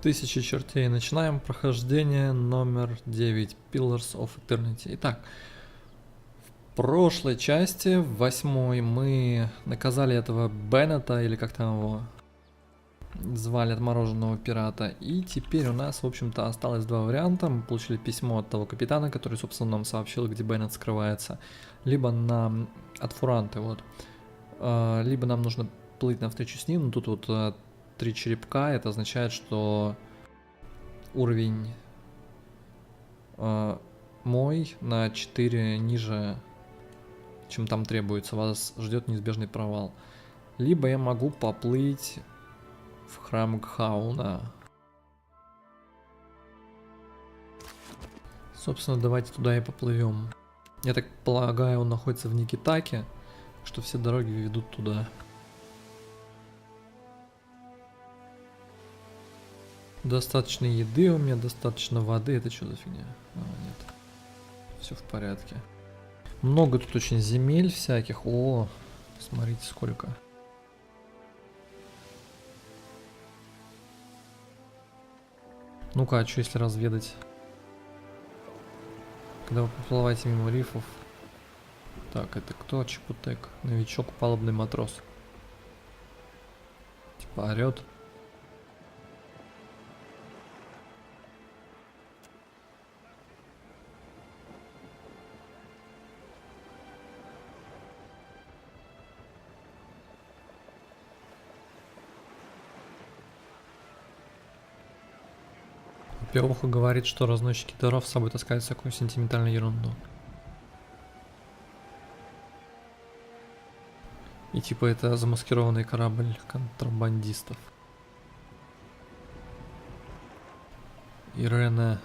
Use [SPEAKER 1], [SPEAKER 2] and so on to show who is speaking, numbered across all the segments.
[SPEAKER 1] Тысячи чертей. Начинаем прохождение номер 9. Pillars of Eternity. Итак, в прошлой части, в 8-й, мы наказали этого Беннета, или как там его звали, отмороженного пирата. И теперь у нас, в общем-то, осталось два варианта. Мы получили письмо от того капитана, который, собственно, нам сообщил, где Беннет скрывается. Либо нам от Фуранты, вот. Либо нам нужно плыть навстречу с ним. Но тут вот 3 черепка. Это означает, что уровень мой на 4 ниже, чем там требуется. Вас ждет неизбежный провал. Либо я могу поплыть в храм Гхауна. Собственно, давайте туда и поплывем. Я так полагаю, он находится в Некитаке, что все дороги ведут туда. Достаточно еды у меня, достаточно воды. Это что за фигня? Нет. Все в порядке. Много тут очень земель всяких. О, смотрите сколько. Ну-ка, а что если разведать? Когда вы поплываете мимо рифов. Так, это кто? Чепутек. Новичок, палубный матрос. Типа орет. Пиоха говорит, что разносчики даров с собой таскают всякую сентиментальную ерунду. И типа это замаскированный корабль контрабандистов. Ирена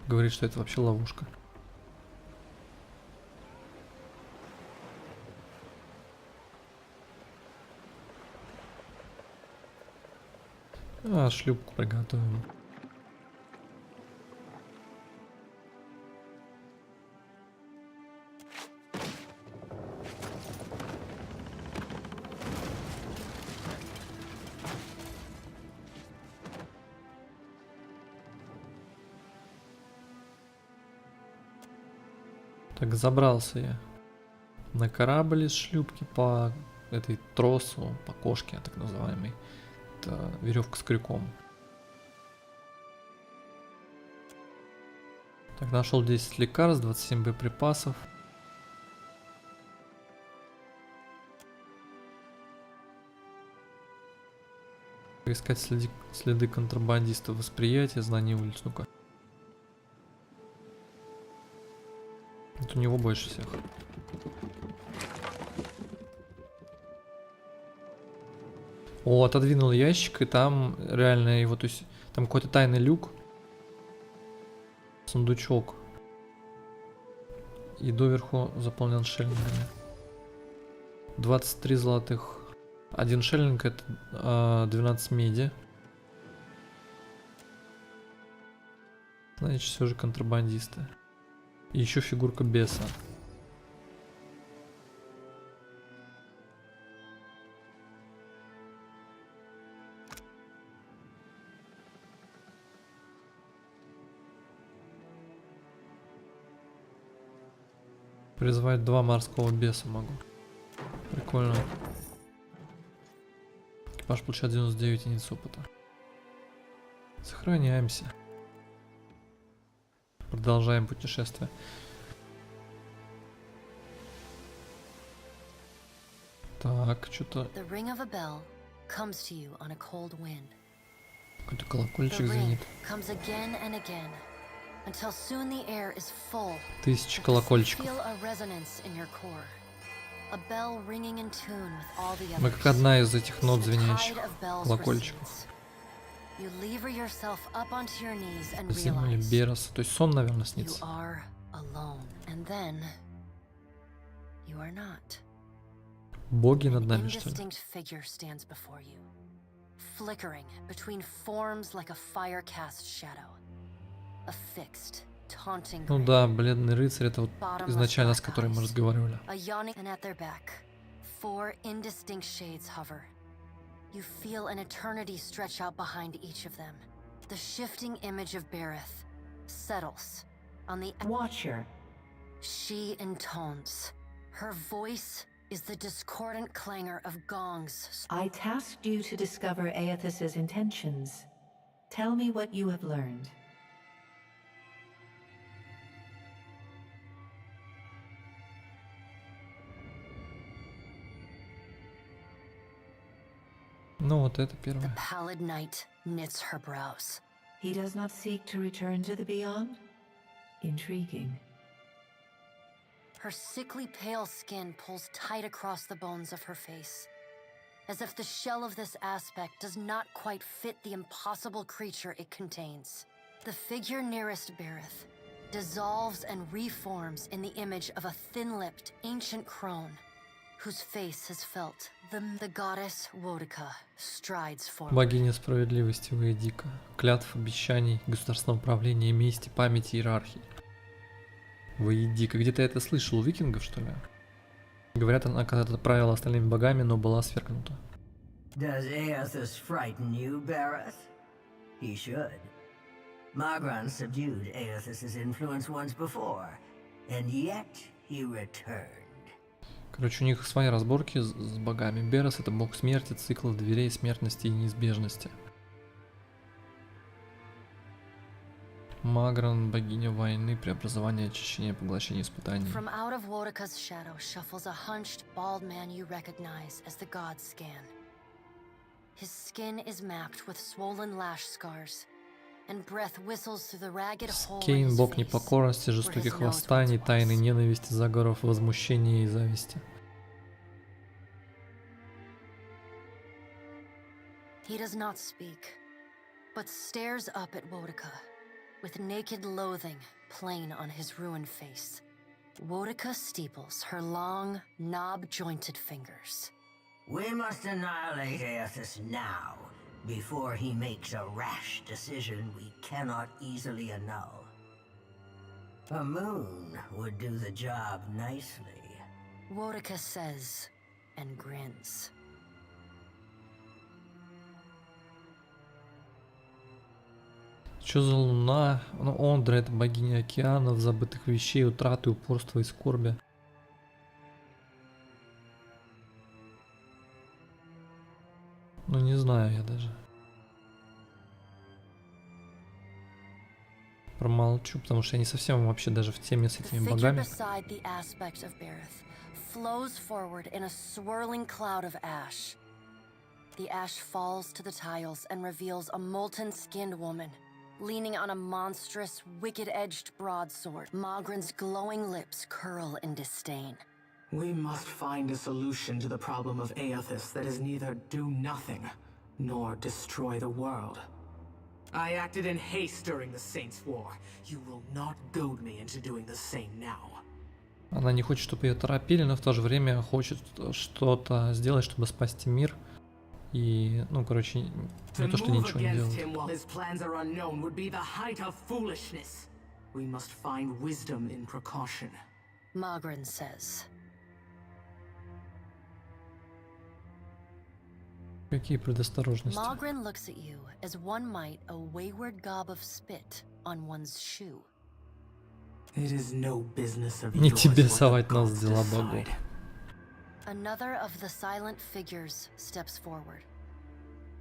[SPEAKER 1] говорит, что это вообще ловушка. А, шлюпку приготовим. Так, забрался я на корабль из шлюпки по этой тросу, по кошке так называемой. Это веревка с крюком. Так, нашел 10 лекарств, 27 боеприпасов. Искать следы контрабандистов, восприятие, знание улиц. Ну-ка. Вот у него больше всех. О, отодвинул ящик, и там реально его, то есть там какой-то тайный люк. Сундучок. И доверху заполнен шеллингами. 23 золотых. Один шеллинг это 12 меди. Значит, все же контрабандисты. И еще фигурка беса. Призвать 2 морского беса могу. Прикольно. Экипаж получает 99 единиц опыта. Сохраняемся. Продолжаем путешествие. Так, что-то... Какой-то колокольчик звенит. 1000 колокольчиков. Мы как одна из этих нот звенящих колокольчиков. Земли Бероса. То есть сон, наверное, снится. Боги над нами, что ли? Ну да, бледный рыцарь, это вот изначально с которым мы разговаривали.
[SPEAKER 2] You feel an eternity stretch out behind each of them. The shifting image of Berith settles on the
[SPEAKER 3] Watcher.
[SPEAKER 2] She intones. Her voice is the discordant clangor of gongs.
[SPEAKER 3] I tasked you to discover Aethys's intentions. Tell me what you have learned.
[SPEAKER 1] Ну вот это
[SPEAKER 2] The
[SPEAKER 1] первое.
[SPEAKER 2] pallid night knits her brows.
[SPEAKER 3] He does not seek to return to the beyond? Intriguing.
[SPEAKER 2] Her sickly pale skin pulls tight across the bones of her face, as if the shell of this aspect does not quite fit the impossible creature it contains. The figure nearest Berith dissolves and reforms in the image of a thin-lipped, ancient crone, whose face has felt. The goddess Wodika strides forward.
[SPEAKER 1] Богиня справедливости Ваедика. Клятв, обещаний, государственного управления, мести, памяти, иерархии. Ваедика. Где-то я это слышал, у викингов, что ли? Говорят, она когда-то правила остальными богами, но была свергнута.
[SPEAKER 4] Does Aethys frighten you, Berith? He should. Magran subdued Aethys's influence once before, and yet he returned.
[SPEAKER 1] Короче, у них свои разборки с богами. Берес — это бог смерти, циклов, дверей, смертности и неизбежности. Магран — богиня войны, преобразования, очищения, поглощения, испытаний.
[SPEAKER 2] From out of Wodika's shadow shuffles a hunched, bald man you recognize as the god Scan. His skin is mapped with swollen lash scars, and breath whistles through the ragged hole in
[SPEAKER 1] Скейн —
[SPEAKER 2] his
[SPEAKER 1] бог
[SPEAKER 2] face,
[SPEAKER 1] непокорности,
[SPEAKER 2] where his
[SPEAKER 1] жестоких
[SPEAKER 2] nose
[SPEAKER 1] восстаний,
[SPEAKER 2] once
[SPEAKER 1] тайны,
[SPEAKER 2] was.
[SPEAKER 1] ненависти, заговоров, возмущения и зависти.
[SPEAKER 2] He does not speak, but stares up at Wodika, with naked loathing plain on his ruined face. Wodika steeples her long, knob-jointed fingers.
[SPEAKER 4] We must annihilate Aethys now, before he makes a rash decision we cannot easily annul. A moon would do the job nicely.
[SPEAKER 2] Wodika says, and grins.
[SPEAKER 1] Что за луна? Ну, Ондра — это богиня океанов, забытых вещей, утраты, упорства и скорби. Ну, не знаю я даже. Промолчу, потому что я не совсем вообще даже в теме с
[SPEAKER 2] The
[SPEAKER 1] этими
[SPEAKER 2] figure
[SPEAKER 1] богами.
[SPEAKER 2] beside the aspect of Berith flows forward in a swirling cloud of ash. The ash falls to the tiles and reveals a molten-skinned woman, leaning on a monstrous, wicked-edged broadsword. Magran's glowing lips curl in disdain.
[SPEAKER 5] We must find a solution to the problem of Aethys that is neither do nothing, nor destroy the world. I acted in haste during the Saints' War. You will not goad me into doing the same now.
[SPEAKER 1] Она не хочет, чтобы ее торопили, но в то же время хочет что-то сделать, чтобы спасти мир. И, ну, короче, не то, что ничего не делать.
[SPEAKER 5] While his plans are unknown would be the height of foolishness. We must find wisdom in precaution.
[SPEAKER 2] Magran says.
[SPEAKER 1] Какие предосторожности?
[SPEAKER 2] Magran looks at you as one might a wayward gob of spit on one's shoe.
[SPEAKER 5] It is no business of
[SPEAKER 1] Не
[SPEAKER 5] yours
[SPEAKER 1] тебе
[SPEAKER 5] what the
[SPEAKER 1] совать нос в
[SPEAKER 5] gods
[SPEAKER 1] дела
[SPEAKER 5] decide.
[SPEAKER 1] богов.
[SPEAKER 2] Another of the silent figures steps forward,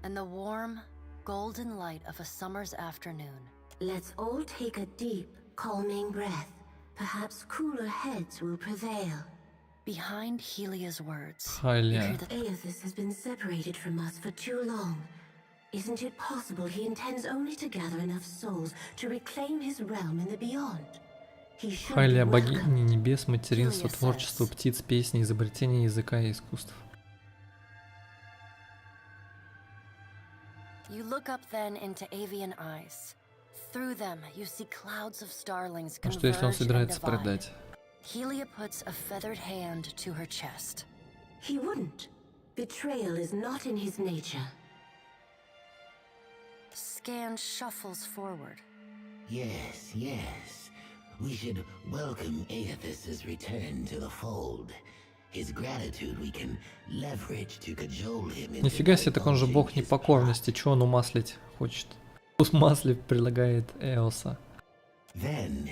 [SPEAKER 2] and the warm, golden light of a summer's afternoon.
[SPEAKER 6] Let's all take a deep, calming breath. Perhaps cooler heads will prevail.
[SPEAKER 2] Behind Helia's words,
[SPEAKER 1] Хайля.
[SPEAKER 2] you hear the
[SPEAKER 6] Aethys has been separated from us for too long. Isn't it possible he intends only to gather enough souls to reclaim his realm in the beyond? He should be
[SPEAKER 1] Хайля —
[SPEAKER 6] welcome.
[SPEAKER 1] богиня небес, материнства,
[SPEAKER 2] Helios
[SPEAKER 1] творчества,
[SPEAKER 2] says.
[SPEAKER 1] птиц, песни, изобретения языка и искусств.
[SPEAKER 2] You look up then into avian eyes. Through them, you see clouds of starlings
[SPEAKER 1] А что если он
[SPEAKER 2] converge and
[SPEAKER 1] собирается
[SPEAKER 2] divide.
[SPEAKER 1] предать?
[SPEAKER 2] Helia puts a feathered hand to her chest.
[SPEAKER 6] He wouldn't. Betrayal is not in his nature.
[SPEAKER 2] Scan shuffles forward.
[SPEAKER 7] Yes, yes. We should welcome Aethys's return to the fold.
[SPEAKER 1] Нифига себе, так он же бог непокорности, чего он умаслить хочет? Умаслить предлагает Эоса.
[SPEAKER 7] Then,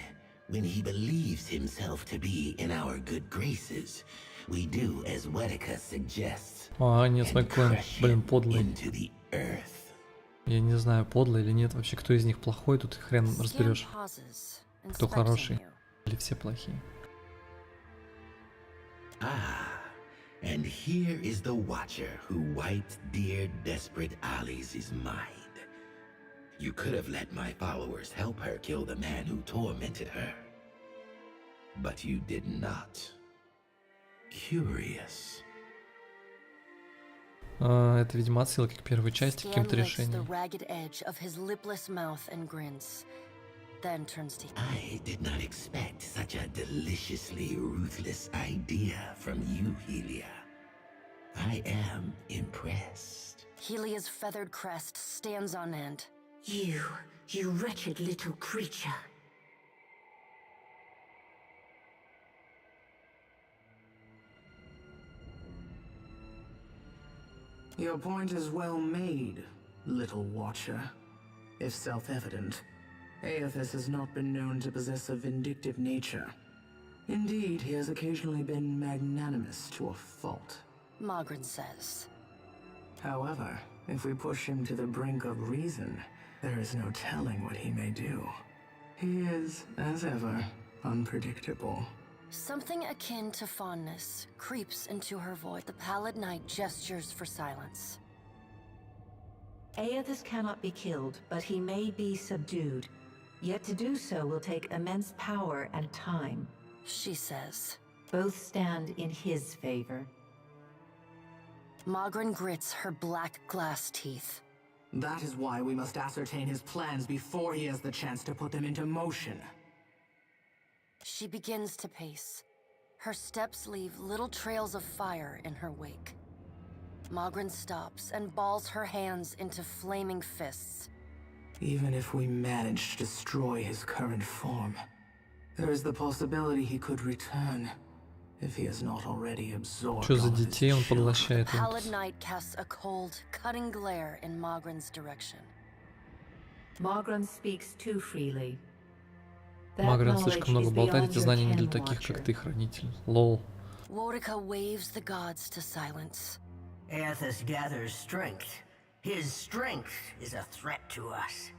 [SPEAKER 7] when he believes himself to be in our good graces, we do as Wedeka suggests.
[SPEAKER 1] А, нет, смотри, какой он, блин, подлый.
[SPEAKER 7] Into the earth.
[SPEAKER 1] Я не знаю, подлый или нет. Вообще, кто из них плохой, тут хрен разберешь. Кто хороший. Или все плохие.
[SPEAKER 7] And here is the Watcher who wiped dear desperate Ali's mind. You could have let my followers help her kill the man who tormented her. But you did not. Curious.
[SPEAKER 1] Это, видимо, отсылки к первой части, к каким-то решениям.
[SPEAKER 7] I did not expect such a deliciously ruthless idea from you, Helia. I am impressed.
[SPEAKER 2] Helia's feathered crest stands on end.
[SPEAKER 6] You wretched little creature.
[SPEAKER 5] Your point is well made, little Watcher. If self-evident, Aethys has not been known to possess a vindictive nature. Indeed, he has occasionally been magnanimous to a fault.
[SPEAKER 2] Mogren says.
[SPEAKER 5] However, if we push him to the brink of reason, there is no telling what he may do. He is, as ever, unpredictable.
[SPEAKER 2] Something akin to fondness creeps into her voice. The pallid knight gestures for silence.
[SPEAKER 3] Aethys cannot be killed, but he may be subdued. Yet to do so will take immense power and time.
[SPEAKER 2] She says.
[SPEAKER 3] Both stand in his favor.
[SPEAKER 2] Mogren grits her black glass teeth.
[SPEAKER 5] That is why we must ascertain his plans before he has the chance to put them into motion.
[SPEAKER 2] She begins to pace. Her steps leave little trails of fire in her wake. Mogren stops and balls her hands into flaming fists.
[SPEAKER 5] Even if we manage to destroy his current form, there is the possibility he could return, if he has not already absorbed.
[SPEAKER 1] Что за детей он поглощает?
[SPEAKER 2] The pallid knight casts a cold, cutting glare in Mogren's direction.
[SPEAKER 3] Mogren speaks too freely.
[SPEAKER 1] Магрен слишком много болтает, эти знания не для таких, как ты, хранитель. Лол.
[SPEAKER 2] Wodika waves the gods to silence.
[SPEAKER 4] Aethys gathers strength. His strength is a threat to us.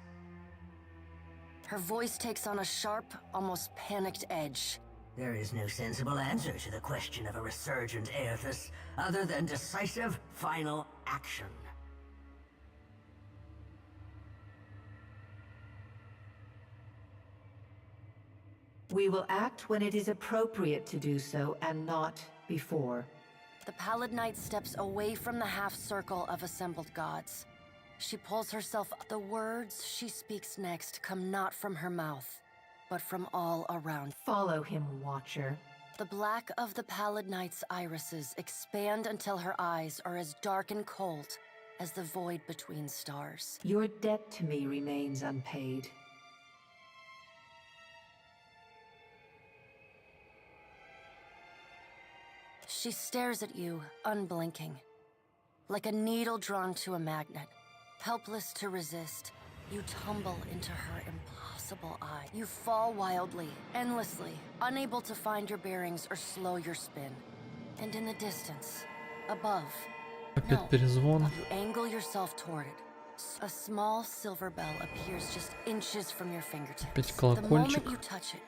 [SPEAKER 2] Her voice takes on a sharp, almost panicked edge.
[SPEAKER 4] There is no sensible answer to the question of a resurgent Aethys other than decisive, final action.
[SPEAKER 3] We will act when it is appropriate to do so, and not before.
[SPEAKER 2] The pallid knight steps away from the half-circle of assembled gods. She pulls herself up. The words she speaks next come not from her mouth, but from all around.
[SPEAKER 3] Follow him, Watcher.
[SPEAKER 2] The black of the pallid knight's irises expand until her eyes are as dark and cold as the void between stars.
[SPEAKER 3] Your debt to me remains unpaid.
[SPEAKER 2] She stares at you, unblinking, like a needle drawn to a magnet. Helpless to resist, you tumble into her impossible eye. You fall wildly, endlessly, unable to find your bearings or slow your spin. And in the distance, above,
[SPEAKER 1] Опять перезвон.
[SPEAKER 2] you angle yourself toward it. A small silver bell appears just inches from your fingertips.
[SPEAKER 1] Опять
[SPEAKER 2] The moment
[SPEAKER 1] колокольчик.
[SPEAKER 2] you touch it,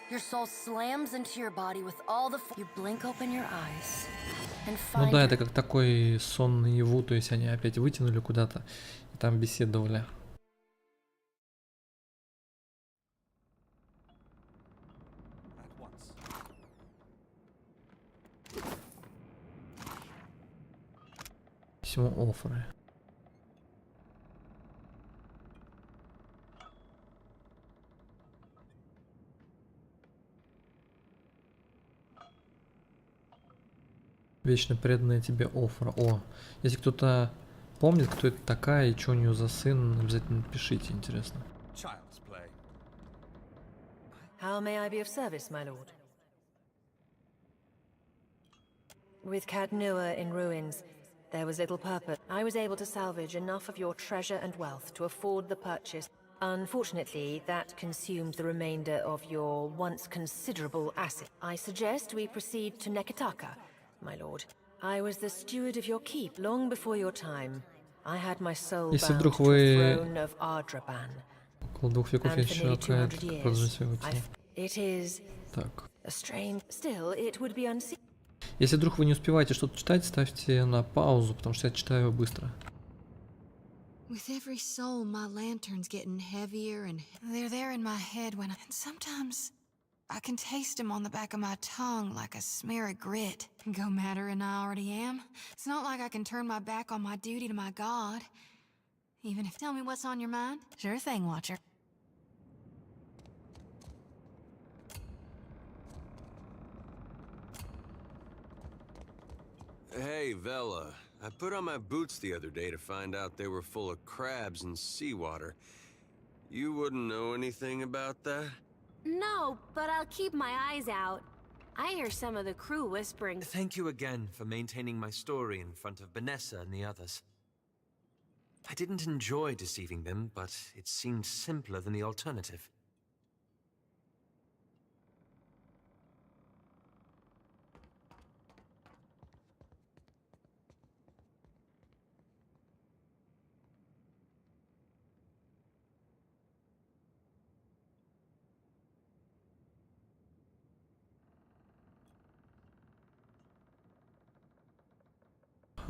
[SPEAKER 2] your soul slams into your body with all the you blink open your eyes and
[SPEAKER 1] Ну
[SPEAKER 2] find
[SPEAKER 1] да, это как такой сон наяву, то есть они опять вытянули куда-то и там беседовали. Письмо Офры. Вечно преданная тебе Офра. О, если кто-то помнит, кто это такая и что у нее за сын, обязательно напишите, интересно.
[SPEAKER 8] How may I be of service, my lord? With Cadnua in ruins, there was little purpose. I was able to salvage enough of your treasure and wealth to afford the purchase. Unfortunately, that consumed the remainder of your once considerable asset. I suggest we proceed to Nekitaka, my lord. I was the steward of your keep long before your time. I had my soul
[SPEAKER 1] Если
[SPEAKER 8] bound
[SPEAKER 1] вдруг
[SPEAKER 8] to a
[SPEAKER 1] вы
[SPEAKER 8] throne of Ardraban.
[SPEAKER 1] около 2 веков
[SPEAKER 8] And for
[SPEAKER 1] еще
[SPEAKER 8] nearly 200
[SPEAKER 1] какая-то
[SPEAKER 8] years,
[SPEAKER 1] продолжить своего тела.
[SPEAKER 8] it is
[SPEAKER 1] Так.
[SPEAKER 8] a strange. Still, it would be unseen.
[SPEAKER 1] Если вдруг вы не успеваете что-то читать, ставьте на паузу, потому что я читаю быстро.
[SPEAKER 9] With every soul, my lantern's getting heavier and they're there in my head when and sometimes I can taste them on the back of my tongue like a smear of grit. Go madder than I already am. It's not like I can turn my back on my duty to my god. Even if tell me what's on your mind. Sure thing, Watcher.
[SPEAKER 10] Hey, Vela. I put on my boots the other day to find out they were full of crabs and seawater. You wouldn't know anything about that?
[SPEAKER 11] No, but I'll keep my eyes out. I hear some of the crew whispering.
[SPEAKER 12] Thank you again for maintaining my story in front of Vanessa and the others. I didn't enjoy deceiving them, but it seemed simpler than the alternative.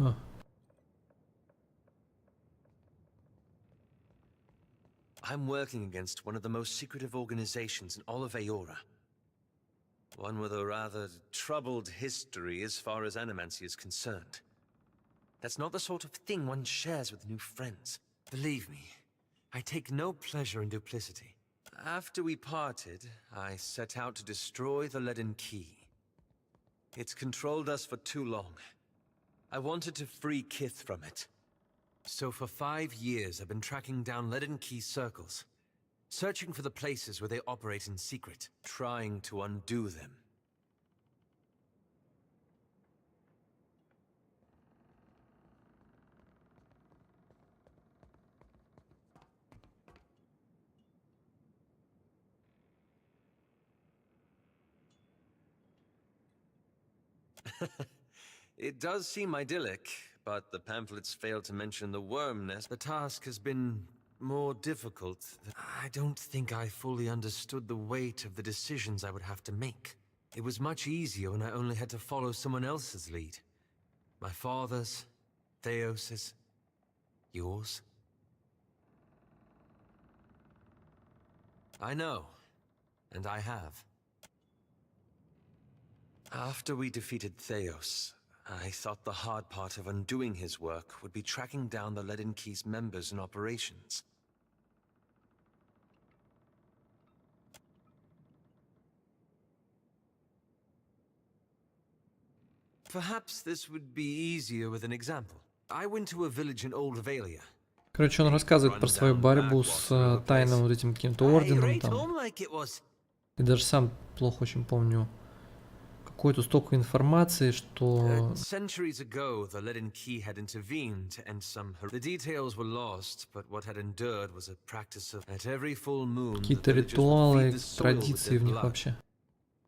[SPEAKER 1] Huh.
[SPEAKER 12] I'm working against one of the most secretive organizations in all of Aora. One with a rather troubled history as far as animancy is concerned. That's not the sort of thing one shares with new friends. Believe me, I take no pleasure in duplicity. After we parted, I set out to destroy the Leaden Key. It's controlled us for too long. I wanted to free Kith from it. So for 5 years I've been tracking down Leaden Key circles, searching for the places where they operate in secret, trying to undo them. It does seem idyllic, but the pamphlets fail to mention the worm nest. The task has been more difficult. I don't think I fully understood the weight of the decisions I would have to make. It was much easier when I only had to follow someone else's lead. My father's, Theos's, yours. I know, and I have. After we defeated Theos, I thought the hard part of undoing his work would be tracking down the Leaden Key's members and operations. Perhaps this would be easier with an example. I went to a village in Old Valia.
[SPEAKER 1] Короче, он рассказывает про свою борьбу с тайным вот этим каким-то орденом там. И даже сам плохо очень помню какую-то столько информации, что...
[SPEAKER 12] Centuries ago, the Leaden Key had intervened to end some... The details were lost, but what had endured was a practice of... At every full moon,
[SPEAKER 1] Какие-то ритуалы, традиции в них вообще.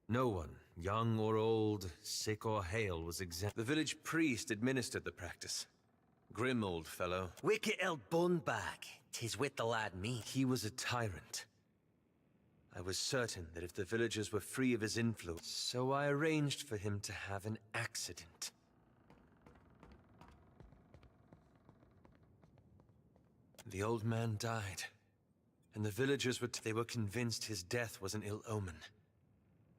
[SPEAKER 12] No one, young or old, sick or hale, was exempt. The village priest administered the practice. Grim old fellow.
[SPEAKER 13] Wicked old bunbag. 'Tis with the lad me.
[SPEAKER 12] He was a tyrant. I was certain that if the villagers were free of his influence, so I arranged for him to have an accident. The old man died, and the villagers were convinced his death was an ill omen.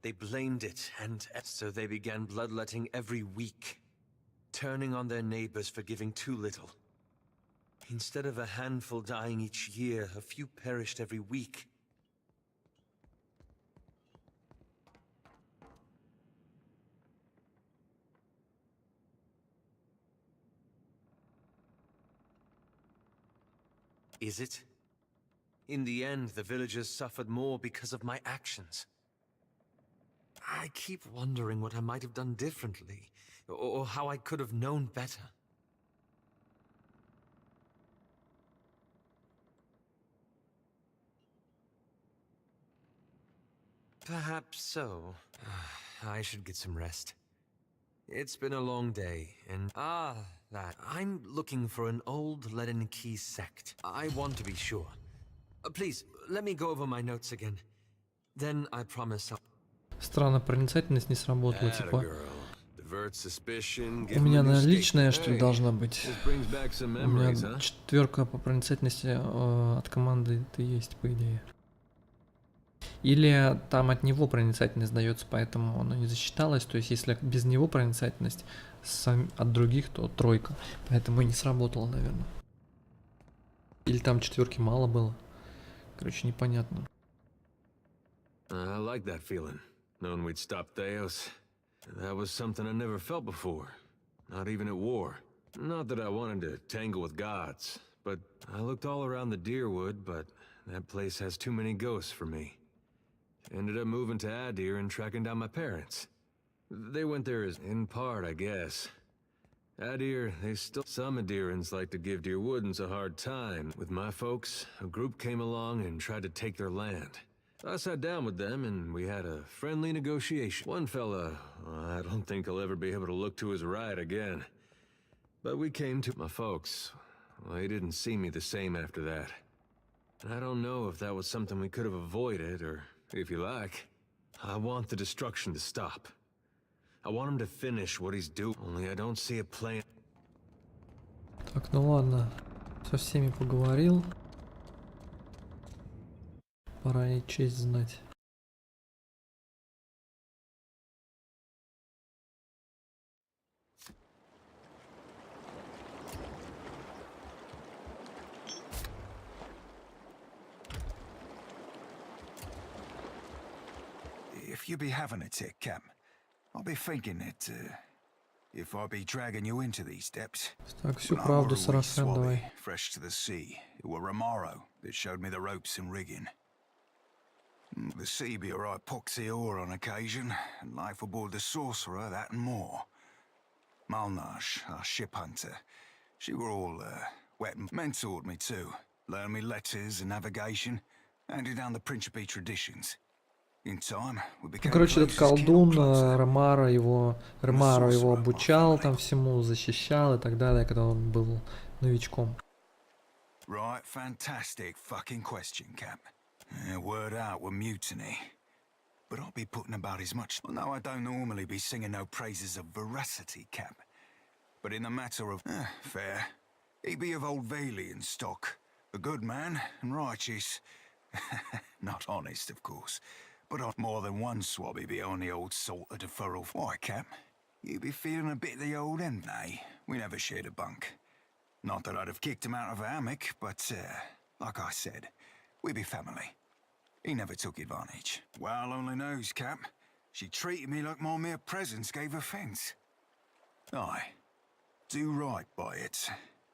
[SPEAKER 12] They blamed it, and so they began bloodletting every week, turning on their neighbors for giving too little. Instead of a handful dying each year, a few perished every week. Is it? In the end, the villagers suffered more because of my actions. I keep wondering what I might have done differently, or how I could have known better. Perhaps so. I should get some rest. It's been a long day, and that. I'm looking for an old НЕКИТАКИ sect. I want to be sure. Please, let me go over my notes again. Then I promise I'll...
[SPEAKER 1] Странно, проницательность не сработала, типа.
[SPEAKER 10] У
[SPEAKER 1] меня наличная, что ли, должна быть? У меня 4 по проницательности от команды-то есть, по идее. Или там от него проницательность дается, поэтому оно не засчиталось. То есть, если без него проницательность от других, то 3. Поэтому и не сработало, наверное. Или там 4 мало было. Короче, непонятно.
[SPEAKER 10] I like that feeling, knowing we'd stop Theos. That was something I never felt before, not even at war. Not that I wanted to tangle with gods, but I looked all around the Deerwood, but that place has too many ghosts for me. Ended up moving to Adir and tracking down my parents. They went there in part, I guess. Adir, some Adirans like to give Deerwoodans a hard time. With my folks, a group came along and tried to take their land. I sat down with them and we had a friendly negotiation. One fella, I don't think he'll ever be able to look to his right again. But we came to my folks. Well, they didn't see me the same after that. I don't know if that was something we could have avoided, or if you like. I want the destruction to stop. I want him to finish what he's doing, only I don't see a plan.
[SPEAKER 1] Так, ну ладно. Со всеми поговорил. Пора и честь знать.
[SPEAKER 14] If you be having a tick, Cap, I'll be thinking that if I be dragging you into these depths.
[SPEAKER 1] Так, всю правду сарафан давай.
[SPEAKER 14] Fresh to the sea, it were Romaro that showed me the ropes and rigging. The sea be a right poxy ore on occasion, and life aboard the Sorcerer, that and more. Malnash, our ship hunter, she were all wet and mentored me too. Learned me letters and navigation, handed down the Principe traditions. In time, we became.
[SPEAKER 1] Короче, этот колдун Ромаро его обучал там всему, защищал и так далее, когда он был новичком.
[SPEAKER 14] Right, fantastic fucking question, Cap. Word out with mutiny. But I'll be putting about as much. Well, no, I don't normally be singing no praises of veracity, Cap. But in the matter of fair, he be of old Valian stock, a good man and righteous. Not honest, of course, but on more than one swabby be on the old salt of deferral. Why, Cap? You be feeling a bit of the old end, eh? We never shared a bunk. Not that I'd have kicked him out of a hammock, but like I said, we be family. He never took advantage. Well, only knows, Cap. She treated me like my mere presence gave offence. Aye, do right by it,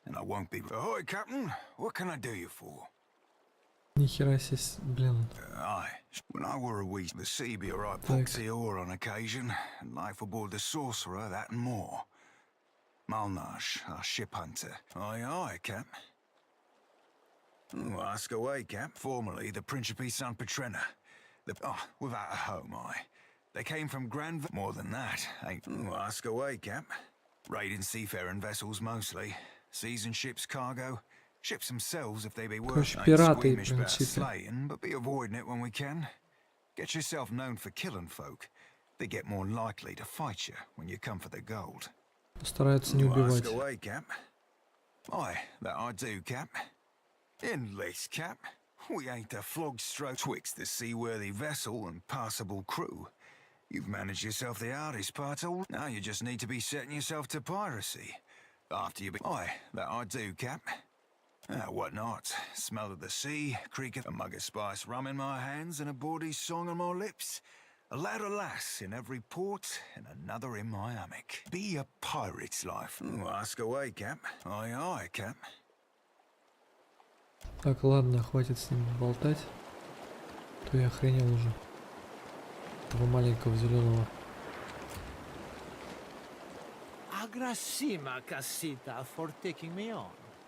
[SPEAKER 14] and I won't be. Ahoy, Captain. What can I do you for?
[SPEAKER 1] Нихера себе, блин.
[SPEAKER 14] Aye, when I were a wee, the sea be a right poxy ore on occasion, and life aboard the Sorcerer, that and more. Malnash, our ship hunter. Aye, aye, Cap. Oh, ask away, Cap. Formerly the Principe San Petrena. Without a home, aye. They came from Grand... More than that, ain't... Oh, ask away, Cap. Raiding seafaring vessels mostly. Seasoned ships cargo. Ships themselves if they be worth...
[SPEAKER 1] Пираты, в
[SPEAKER 14] about
[SPEAKER 1] принципе.
[SPEAKER 14] slaying, but be avoiding it when we can. Get yourself known for killing folk. They get more likely to fight you when you come for the gold.
[SPEAKER 1] Стараются не убивать.
[SPEAKER 14] Ask away, Cap. Aye, that I do, Cap. Endless, Cap. We ain't a flog stroke twixt the seaworthy vessel and passable crew. You've managed yourself the hardest part all. Now you just need to be setting yourself to piracy. After you be... Aye, that I do, Cap. What not? Smell of the sea, creak of a mug of spice rum in my hands and a bawdy song on my lips. A lad or lass in every port and another in my hammock. Be a pirate's life. Ask away, Cap. Aye, aye, Cap.
[SPEAKER 1] Так, ладно, хватит с ним болтать. То я охренел уже. Того маленького зеленого.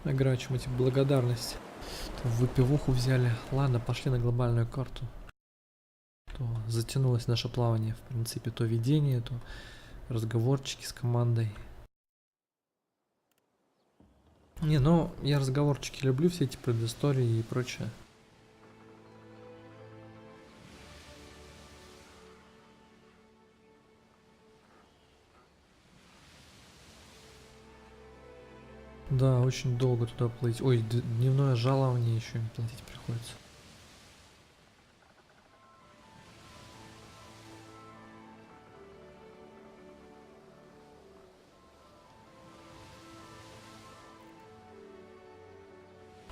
[SPEAKER 1] Играю чем-нибудь благодарность. То выпивуху взяли. Ладно, пошли на глобальную карту. То затянулось наше плавание, в принципе, то видение, то разговорчики с командой. Не, ну, я разговорчики люблю, все эти предыстории и прочее. Да, очень долго туда плыть. Ой, дневное жалование еще им платить приходится.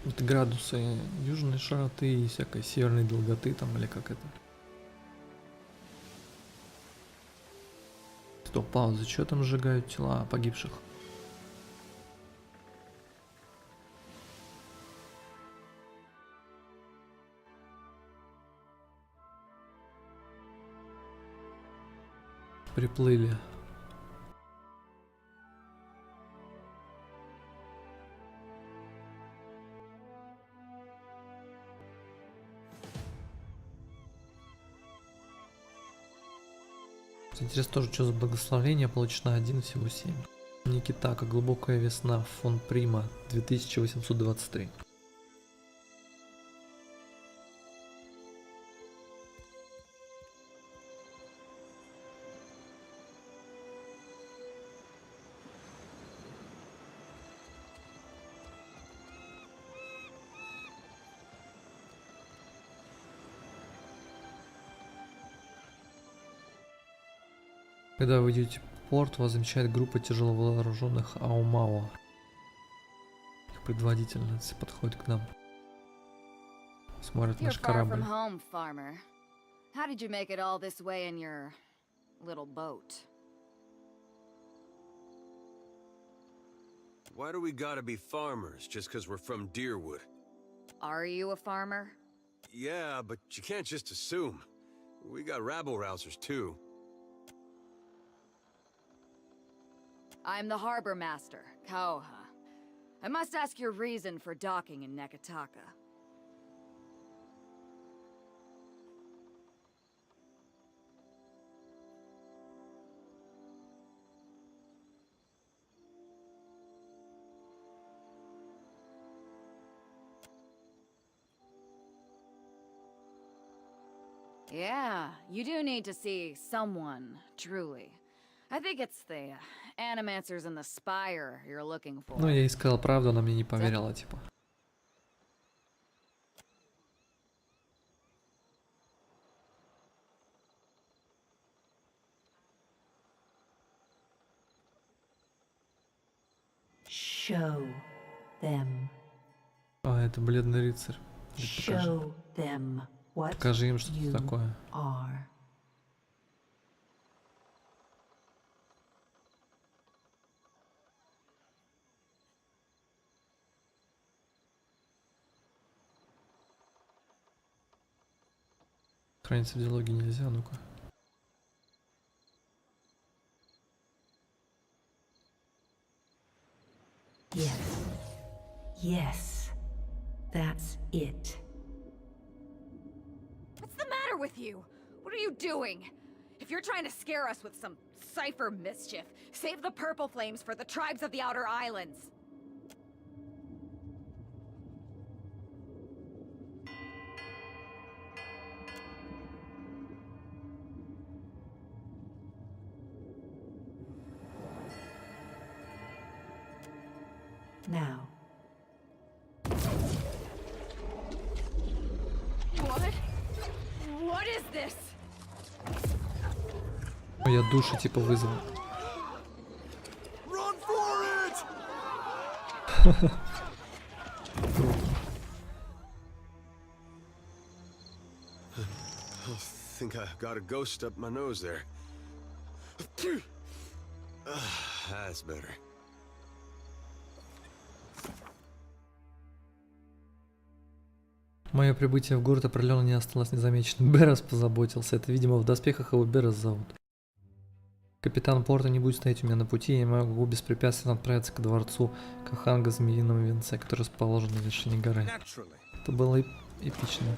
[SPEAKER 1] Это градусы южной широты и всякой северной долготы там, или как это. Стоп, пауза, что там сжигают тела погибших? Приплыли. Интересно тоже, что за благословение получено 1 всего 7. НЕКИТАКИ, глубокая весна, фон Прима, 2823. Когда вы идете в порт, вас замечает группа тяжеловооруженных Аумао. Их предводительница подходит к нам. Смотрит наш корабль.
[SPEAKER 15] How did you make it all this way in your little boat?
[SPEAKER 10] Why do we gotta be farmers just because we're from Deerwood?
[SPEAKER 15] Are you a farmer?
[SPEAKER 10] Yeah, but you can't just assume. We got rabble-rousers too.
[SPEAKER 15] I'm the harbor master, Kauha. I must ask your reason for docking in NEKITAKI. Yeah, you do need to see someone, truly. I think it's the animancers in the spire you're looking for.
[SPEAKER 1] Ну, я ей сказал правду, она мне не поверила, типа.
[SPEAKER 3] Show them.
[SPEAKER 1] А, это бледный рыцарь.
[SPEAKER 3] Show them what
[SPEAKER 1] покажи им, что это такое.
[SPEAKER 3] Are.
[SPEAKER 1] Храниться в диалоге нельзя, ну-ка.
[SPEAKER 3] Yes. Yes. That's it.
[SPEAKER 15] What's the matter with you? What are you doing? If you're trying to scare us with some cipher mischief, save the purple flames for the tribes of the Outer Islands.
[SPEAKER 3] Now.
[SPEAKER 15] What is this?
[SPEAKER 1] Ой, я души типа вызвал.
[SPEAKER 14] Run for it!
[SPEAKER 10] I think I got a ghost up my nose there. That's better.
[SPEAKER 1] Мое прибытие в город определенно не осталось незамеченным. Берас позаботился. Это, видимо, в доспехах его Берас зовут. Капитан порта не будет стоять у меня на пути, я могу беспрепятственно отправиться к дворцу Каханга Змеиного Венца, который расположен на вершине горы. Это было эпично.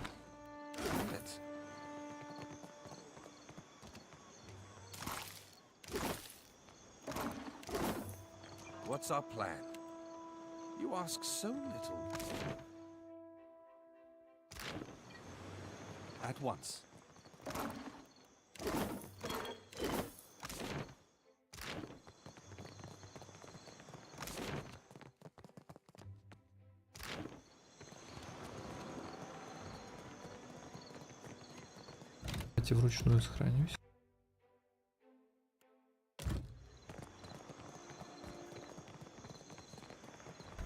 [SPEAKER 16] What's our plan? You ask so little. At once.
[SPEAKER 1] Давайте вручную сохранюсь.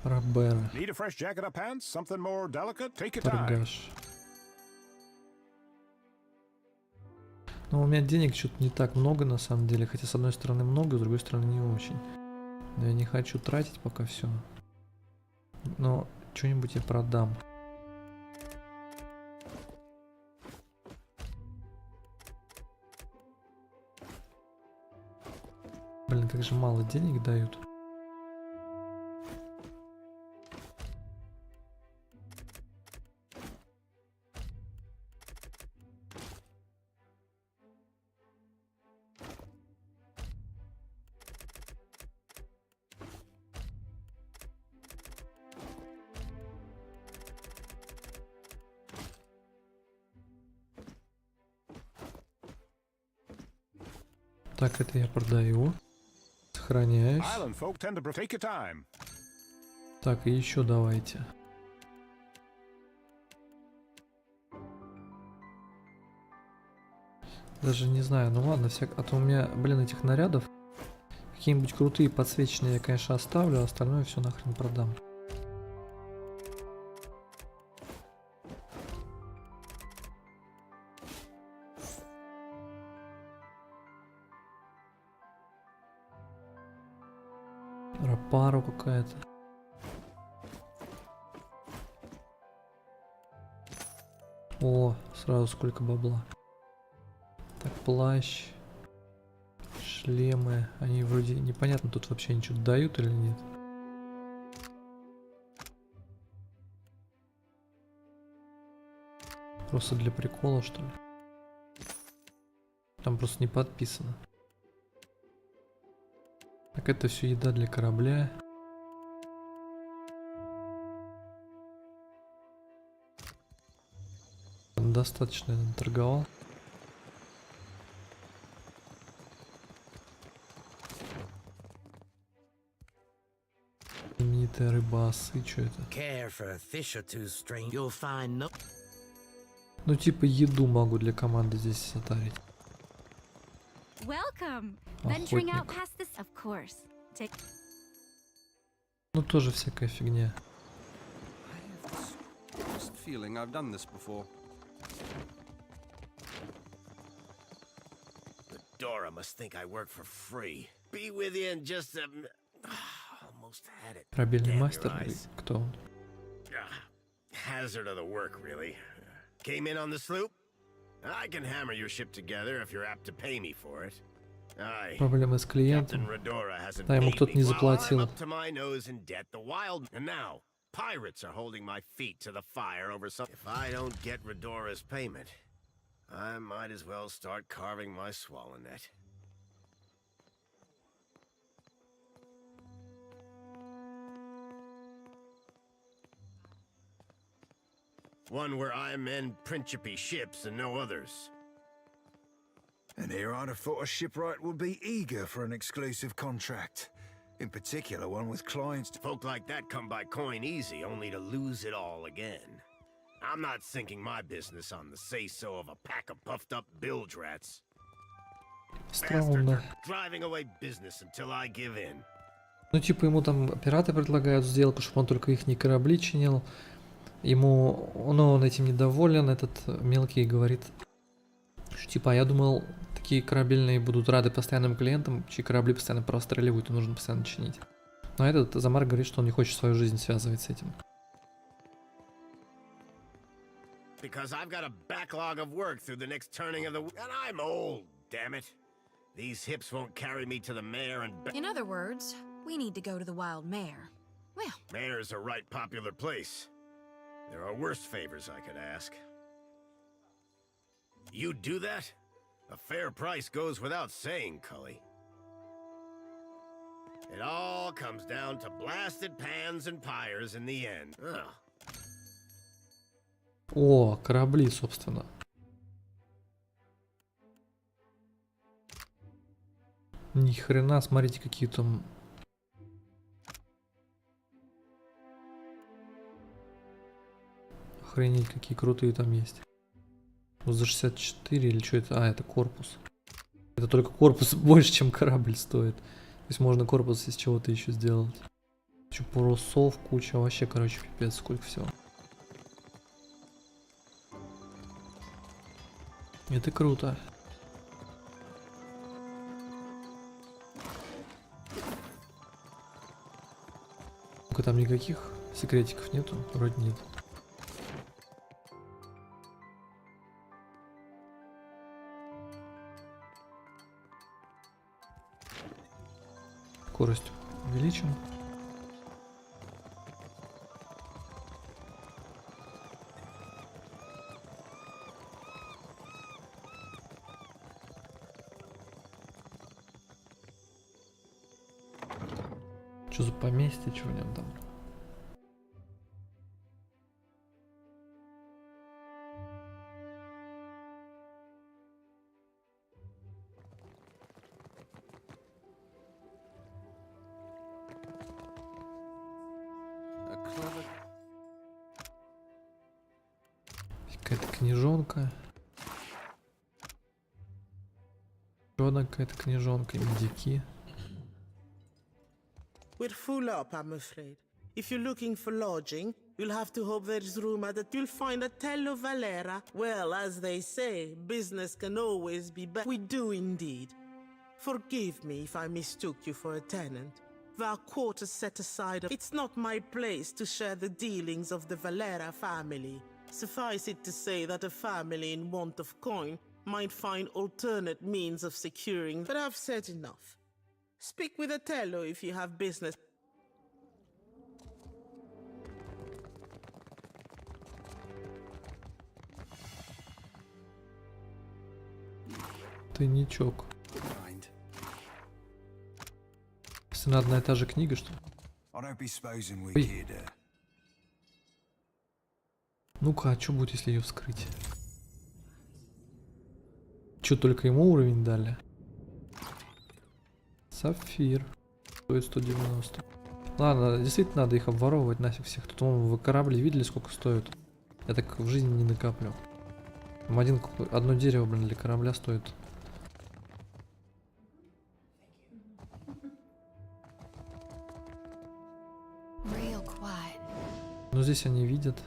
[SPEAKER 1] Рабера.
[SPEAKER 17] Need a fresh jacket or pants? Something more delicate? Take your time.
[SPEAKER 1] Торгаш. Но у меня денег что-то не так много на самом деле, хотя с одной стороны много, с другой стороны не очень. Но я не хочу тратить пока все. Но что-нибудь я продам. Блин, как же мало денег дают. Так, это я продаю. Сохраняюсь. Так, и еще давайте. Даже не знаю, ну ладно, а то у меня, блин, этих нарядов какие-нибудь крутые подсвеченные я, конечно, оставлю, а остальное все нахрен продам. Рапару какая-то. О, сразу сколько бабла. Так, плащ, шлемы. Они вроде непонятно, тут вообще ничего дают или нет. Просто для прикола, что ли? Там просто не подписано. Так, это все еда для корабля. Достаточно я наторговал. Знаменитая рыба осы, что это? Ну типа еду могу для команды здесь сотарить. Охотник. Ну тоже всякая фигня.
[SPEAKER 13] Dora must think I work for free. Be with you in just a... Almost had it.
[SPEAKER 1] Корабельный мастер? Кто он?
[SPEAKER 13] Hazard of the work, really. Came in on the sloop? I can hammer your ship together if you're apt to pay me for it.
[SPEAKER 1] Проблемы с клиентом. Да, ему кто-то не заплатил.
[SPEAKER 13] And now, pirates are holding my feet to the fire over some... If I don't get Radora's payment, I might as well start carving my swallow net. One where I mend Principe ships and no others.
[SPEAKER 14] And here I'd have thought a shipwright would be eager for an exclusive contract. In particular, one with clients.
[SPEAKER 13] Folk like that come by coin easy, only to lose it all again. I'm not sinking my business on the say-so of a pack of puffed-up bilge rats.
[SPEAKER 1] Странно.
[SPEAKER 13] Driving away business until I give in.
[SPEAKER 1] Ну типа ему там пираты предлагают сделку, чтобы он только их корабли чинил. Ему, ну, он этим недоволен, этот мелкий говорит, что типа, я думал, такие корабельные будут рады постоянным клиентам, чьи корабли постоянно простреливают и нужно постоянно чинить. Но этот Замар говорит, что он не хочет свою жизнь связывать с этим.
[SPEAKER 13] Because I've got a backlog of work through the next turning of the... And I'm old, damn it. These hips won't carry me to the mayor and
[SPEAKER 9] In other words, we need to go to the Wild Mare. Well,
[SPEAKER 13] mayor's a right popular place. There are worse favors I could ask. You do that? A fair price goes without saying, Cully. It all comes down to blasted pans and pyres in the end. Ugh.
[SPEAKER 1] О, корабли, собственно. Ни хрена, смотрите, какие там... Охренеть, какие крутые там есть. За 64 или что это? А, это корпус. Это только корпус больше, чем корабль стоит. То есть можно корпус из чего-то еще сделать. Еще парусов куча. Вообще, короче, пипец, сколько всего. Это круто. Только там никаких секретиков нету? Вроде нет. Скорость увеличим. Что за поместье, что в нем там? Какая-то книжонка. Еще одна какая-то книжонка. Медики.
[SPEAKER 18] We're full up, I'm afraid. If you're looking for lodging, you'll have to hope there's room that you'll find a Tello Valera. Well, as they say, business can always be better. We do indeed. Forgive me if I mistook you for a tenant. There are quarters set aside. It's not my place to share the dealings of the Valera family. Suffice it to say that a family in want of coin might find alternate means of securing. But I've said enough. Speak with Otello if you have business.
[SPEAKER 1] Тайничок. Если одна и та же книга, что ли? Ой. Ну-ка, а что будет, если ее вскрыть? Что, только ему уровень дали? Сапфир. Стоит 190. Ладно, действительно надо их обворовывать нафиг всех. Тут вы корабли видели, сколько стоит? Я так в жизни не накоплю. Там одно дерево, блин, для корабля стоит. Но здесь они видят.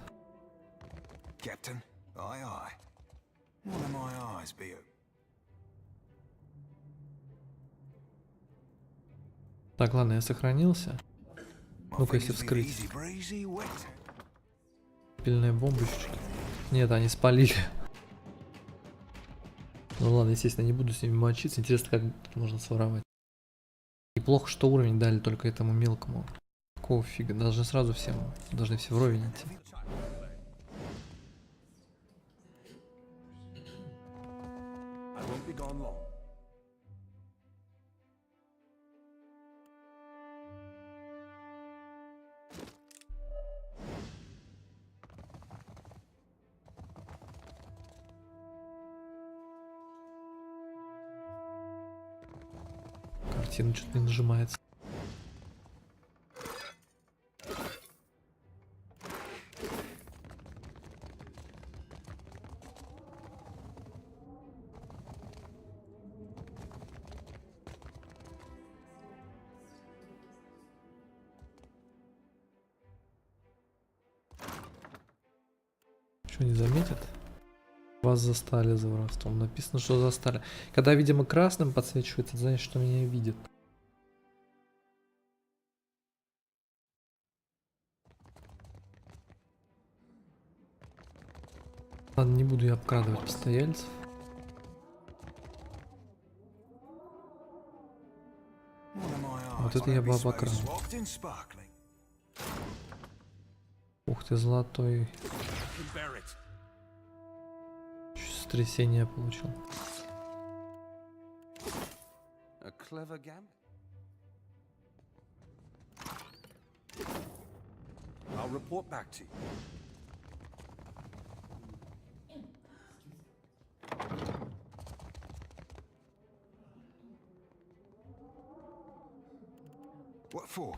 [SPEAKER 1] Так, ладно, я сохранился. Ну-ка, если вскрыть. Пильная бомба еще что-то. Нет, они спалили. Ну ладно, естественно, не буду с ними мочиться. Интересно, как тут можно своровать. И плохо, что уровень дали только этому мелкому. Какого фига? Должны сразу всем. Должны все вровень идти. Картина что-то не нажимается. Что, не заметят? Вас застали за воровством. Написано, что застали. Когда, видимо, красным подсвечивается, это значит, что меня видят. Ладно, не буду я обкрадывать постояльцев. Вот это я бы обокрал. Ух ты, золотой. Чуть сотрясение получил.
[SPEAKER 16] A clever gambit. I'll report back to you.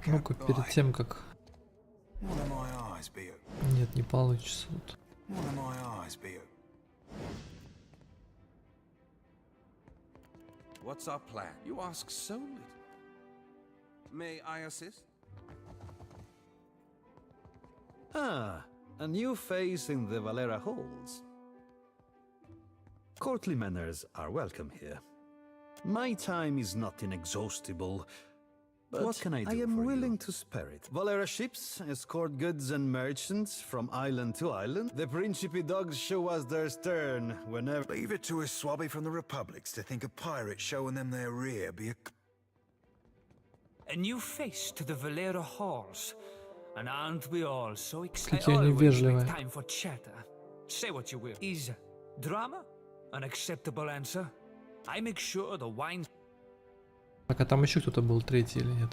[SPEAKER 1] Ну-ка, перед тем, как... Нет, не получится.
[SPEAKER 16] What's our plan? You ask so little. May I assist?
[SPEAKER 19] Ah, a new face in the Valera halls. Courtly manners are welcome here. My time is not inexhaustible, but
[SPEAKER 20] What can I do
[SPEAKER 19] I am
[SPEAKER 20] for
[SPEAKER 19] willing to spare it. Valera ships escort goods and merchants from island to island. The Principe dogs show us their stern whenever...
[SPEAKER 14] Leave it to a swabby from the Republics to think a pirate showing them their rear be
[SPEAKER 20] A new face to the Valera halls. And aren't we all so excited?
[SPEAKER 1] Какие они вежливые.
[SPEAKER 20] Time for chatter. Say what you will. Is drama an acceptable answer? I make sure the wine...
[SPEAKER 1] Так, а там еще кто-то был, третий или нет?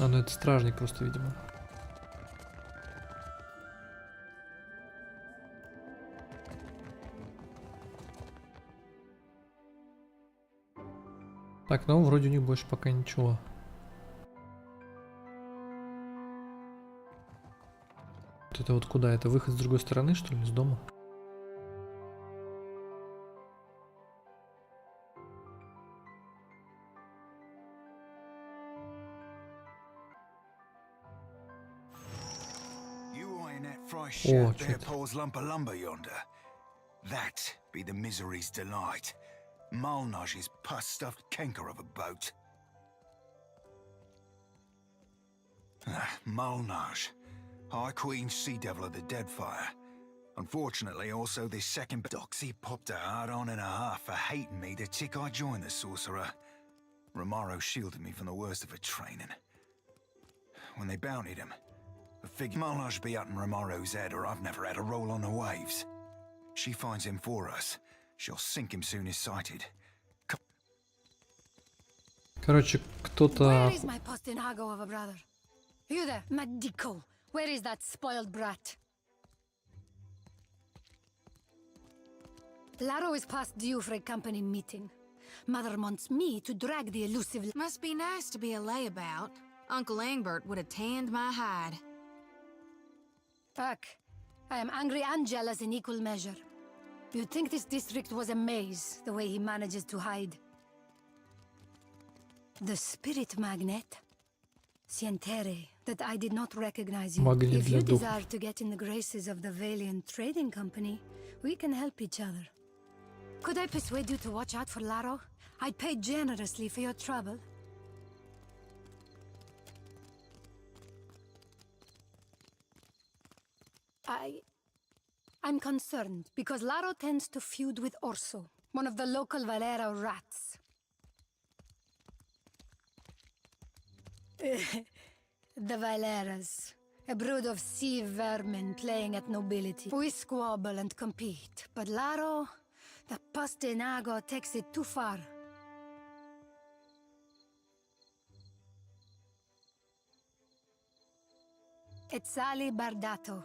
[SPEAKER 1] А, ну это стражник просто, видимо. Так, ну вроде у них больше пока ничего. Вот это вот куда? Это выход с другой стороны, что ли, с дома?
[SPEAKER 14] Shit, there pulls lump of lumber yonder. That be the misery's delight. Malnage's pus-stuffed canker of a boat. Malnage, High Queen Sea Devil of the Deadfire. Unfortunately, also this second Doxy popped a hard-on and a half for hating me the tick I joined the sorcerer. Romaro shielded me from the worst of her training. When they bountied him, I figured Malnage be up in Romaro's head or I've never had a roll on the waves. She finds him for us. She'll sink him soon as sighted.
[SPEAKER 1] Короче, кто-то...
[SPEAKER 2] Where is my postinago of a brother? You there, Medico? Where is that spoiled brat? Laro is past due for a company meeting. Mother wants me to drag the elusive...
[SPEAKER 9] Must be nice to be a layabout. Uncle Engbert would have tanned my hide.
[SPEAKER 2] Fuck. I am angry and jealous in equal measure. You'd think this district was a maze, the way he manages to hide. The spirit magnet? Sientere, that I did not recognize you. If you desire to get in the graces of the Valiant Trading Company, we can help each other. Could I persuade you to watch out for Laro? I'd pay generously for your trouble. I'm concerned because Laro tends to feud with Orso, one of the local Valera rats. The Valeras, a brood of sea vermin playing at nobility. We squabble and compete, but Laro, the postinago, takes it too far. It's Sally Bardato.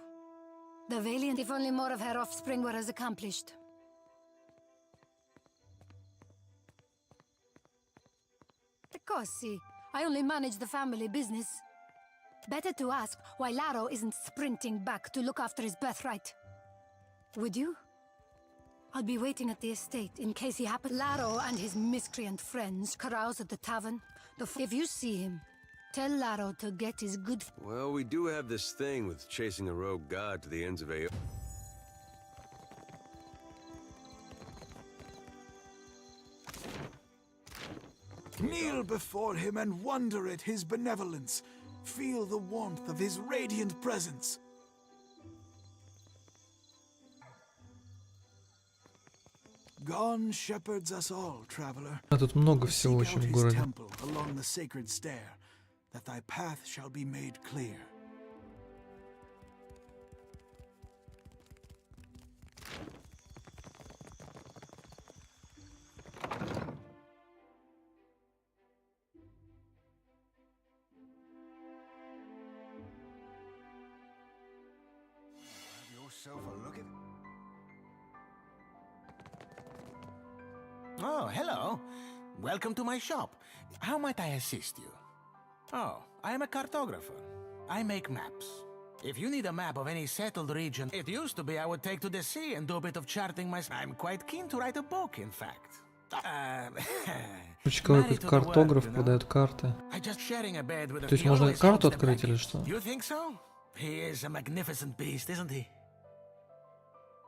[SPEAKER 2] The Valiant, if only more of her offspring were as accomplished. Così, I only manage the family business. Better to ask why Laro isn't sprinting back to look after his birthright. Would you? I'll be waiting at the estate in case he happens. Laro and his miscreant friends carouse at the tavern. If you see him, tell Laro to get his good...
[SPEAKER 10] Well, we do have this thing with chasing a rogue god to the ends of Aeolia.
[SPEAKER 14] Kneel before him and wonder at his benevolence. Feel the warmth of his radiant presence. Gone shepherds us all, traveler.
[SPEAKER 1] А тут много всего
[SPEAKER 14] Seek
[SPEAKER 1] очень
[SPEAKER 14] out
[SPEAKER 1] в
[SPEAKER 14] his
[SPEAKER 1] городе.
[SPEAKER 14] temple along the sacred stair, that thy path shall be made clear. Have yourself a look at.
[SPEAKER 21] Oh, hello. Welcome to my shop. How might I assist you? Oh, I am a cartographer. I make maps. If you need a map of any settled region, it used to be I would take to the sea and do a bit of charting myself. I'm quite keen to write a book, in fact.
[SPEAKER 1] Короче, какой-то картограф продает карты. То есть можно карту открыть или что?
[SPEAKER 21] You think so? He is a magnificent beast, isn't he?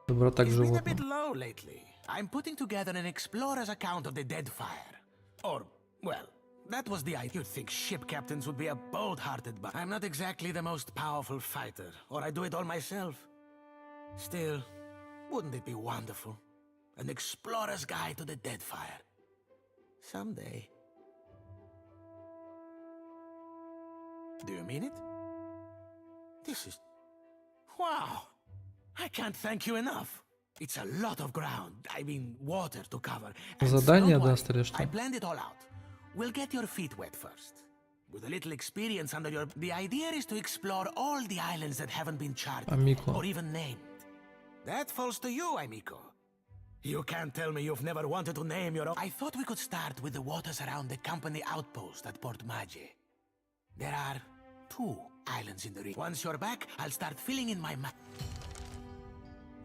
[SPEAKER 1] Доброта к
[SPEAKER 21] He's been a
[SPEAKER 1] животным.
[SPEAKER 21] bit low lately. I'm putting together an explorer's account of the Deadfire. Or, well, that was the idea. You'd think ship captains would be a bold-hearted but I'm not exactly the most powerful fighter, or I do it all myself. Still, wouldn't it be wonderful? An explorer's guide to the Deadfire. Someday. Do you mean it? This is... Wow! I can't thank you enough. It's a lot of ground, I mean water to cover.
[SPEAKER 1] Задание даст или что?
[SPEAKER 21] I planned it all out. We'll get your feet wet first. With a little experience under your... The idea is to explore all the islands that haven't been charted
[SPEAKER 1] Amico.
[SPEAKER 21] or even named. That falls to you, amico. You can't tell me you've never wanted to name your own... I thought we could start with the waters around the company outpost at Port Maggi. There are 2 islands in the region. Once you're back, I'll start filling in my map.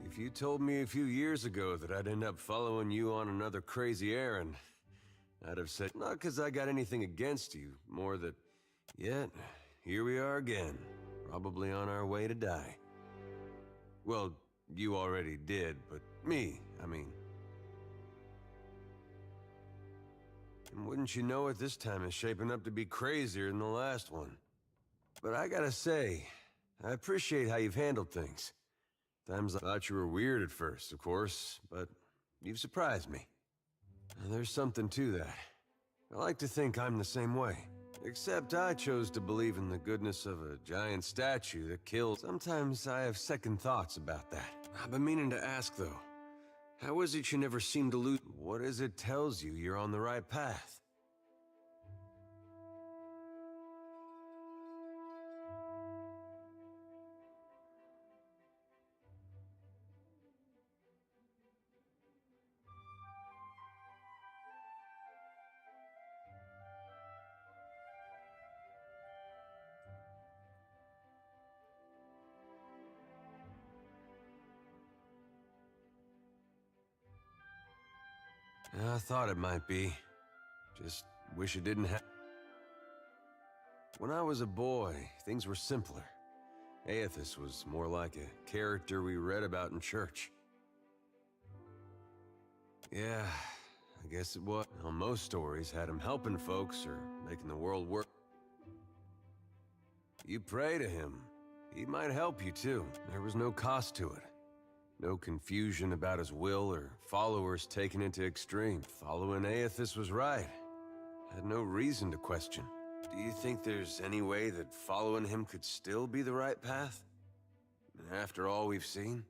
[SPEAKER 10] If you told me a few years ago that I'd end up following you on another crazy errand, I'd have said, not because I got anything against you, more that, yet, here we are again, probably on our way to die. Well, you already did, but me, I mean. And wouldn't you know it, this time is shaping up to be crazier than the last one. But I gotta say, I appreciate how you've handled things. Times I thought you were weird at first, of course, but you've surprised me. And there's something to that. I like to think I'm the same way. Except I chose to believe in the goodness of a giant statue that kills. Sometimes I have second thoughts about that. I've been meaning to ask, though. How is it you never seem to lose? What is it tells you you're on the right path? I thought it might be. Just wish it didn't have. When I was a boy, things were simpler. Aethys was more like a character we read about in church. Yeah, I guess it was. Well, most stories had him helping folks or making the world work. You pray to him. He might help you too. There was no cost to it. No confusion about his will or followers taken into extreme. Following Aethys was right. Had no reason to question. Do you think there's any way that following him could still be the right path? After all we've seen?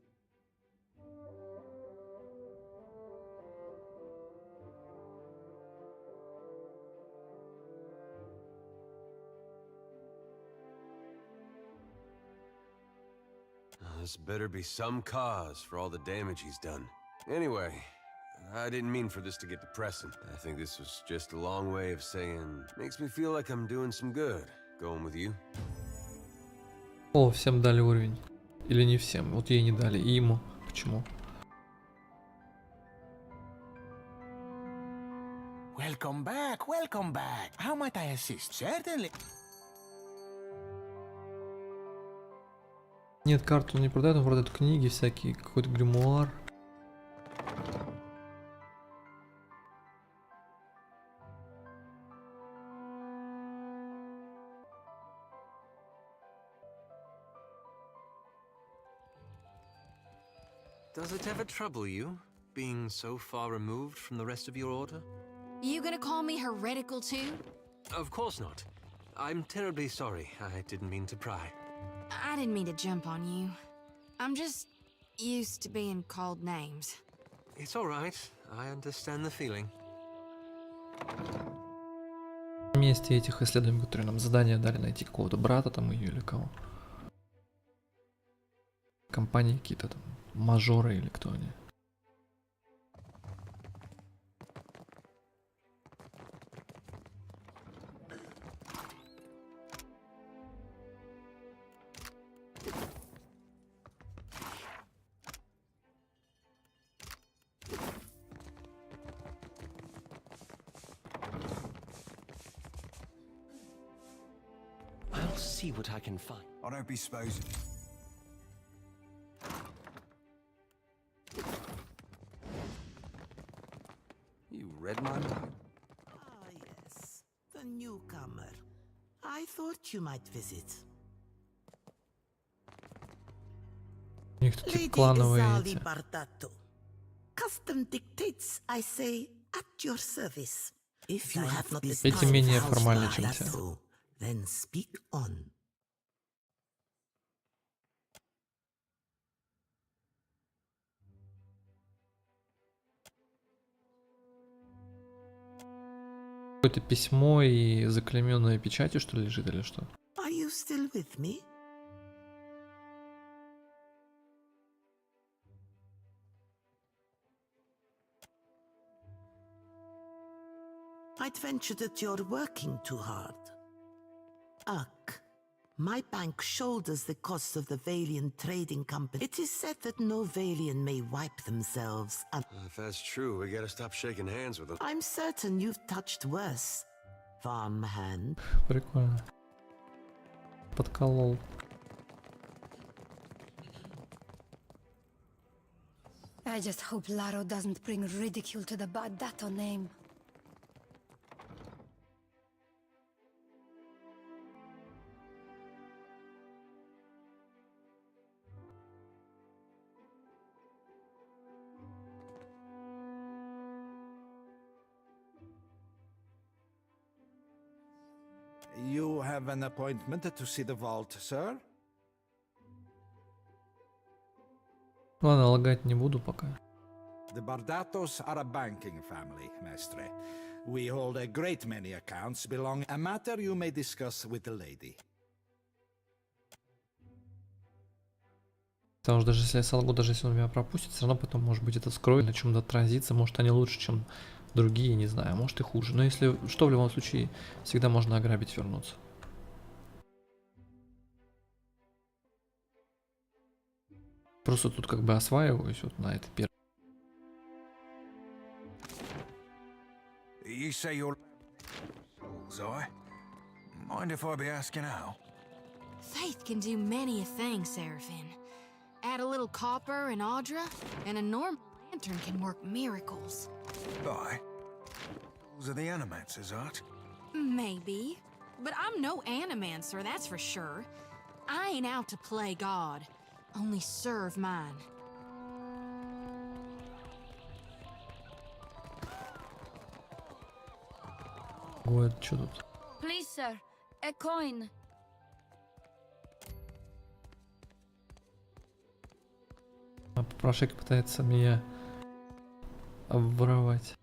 [SPEAKER 10] This better be some cause for all the damage he's done. Anyway, I didn't mean for this to get depressing. I think this was just a long way of saying, makes me feel like I'm doing some good, going with you.
[SPEAKER 1] О, всем дали уровень. Или не всем, вот ей не дали, и ему. Почему?
[SPEAKER 21] Welcome back, welcome back. How might I assist? Certainly.
[SPEAKER 1] Нет, карту он не продает, он продает книги всякие, какой-то гримуар.
[SPEAKER 12] Does it ever trouble you? being so far removed from the rest of your order?
[SPEAKER 9] You gonna call me heretical too?
[SPEAKER 12] Of course not. I'm terribly sorry. I didn't mean to pry.
[SPEAKER 9] I didn't mean to jump on you. I'm just used to being called names.
[SPEAKER 12] It's all right. I understand the feeling.
[SPEAKER 1] На месте этих исследований, которые нам задание дали найти какого-то брата там ее или кого. Компании какие-то там, мажоры или кто они.
[SPEAKER 12] I'll see what I can find.
[SPEAKER 14] I don't be supposing.
[SPEAKER 16] You read my mind.
[SPEAKER 18] Ah, yes. The newcomer. I thought you might visit.
[SPEAKER 1] У них тут
[SPEAKER 18] Lady
[SPEAKER 1] клановые
[SPEAKER 18] Izali
[SPEAKER 1] эти.
[SPEAKER 18] Bardato. Custom dictates, I say, at your service. If you have not the
[SPEAKER 1] Эти
[SPEAKER 18] time
[SPEAKER 1] менее
[SPEAKER 18] for
[SPEAKER 1] формальны, чем те.
[SPEAKER 18] Bardato, then speak on.
[SPEAKER 1] Какое-то письмо и заклейменное печатью, что ли, лежит или что?
[SPEAKER 18] Are you still with me? I'd venture that you're working too hard. Ugh. My bank shoulders the costs of the Valian Trading Company. It is said that no Valian may wipe themselves.
[SPEAKER 10] If that's true, we gotta stop shaking hands with them.
[SPEAKER 18] I'm certain you've touched worse, farmhand.
[SPEAKER 1] Прикольно. Подколол.
[SPEAKER 2] I just hope Laro doesn't bring ridicule to the Bardato name.
[SPEAKER 16] You have an appointment to see the vault, sir?
[SPEAKER 1] Ладно, лагать не буду пока.
[SPEAKER 16] The Bardatos are a banking family, Mestre. We hold a great many accounts belonging a matter you may discuss with the lady.
[SPEAKER 1] Потому что даже если я солгу, даже если он меня пропустит, все равно потом, может быть, это скроет, на чем-то отразится. Может, они лучше, чем другие, не знаю, может и хуже. Но если что, в любом случае, всегда можно ограбить, вернуться. Просто тут как бы осваиваюсь вот на это первое.
[SPEAKER 14] You say you're... Zoe? Mind if I be asking how?
[SPEAKER 9] Faith can do many a thing, Seraphine. Add a little copper and Audra, and a normal lantern can work miracles.
[SPEAKER 14] Aye. Those are the animancers, art?
[SPEAKER 9] Maybe. But I'm no animancer, that's for sure. I ain't out to play God. Only serve mine.
[SPEAKER 1] Ой, что тут?
[SPEAKER 11] Please, sir, a coin.
[SPEAKER 1] А попрошайка пытается меня обворовать.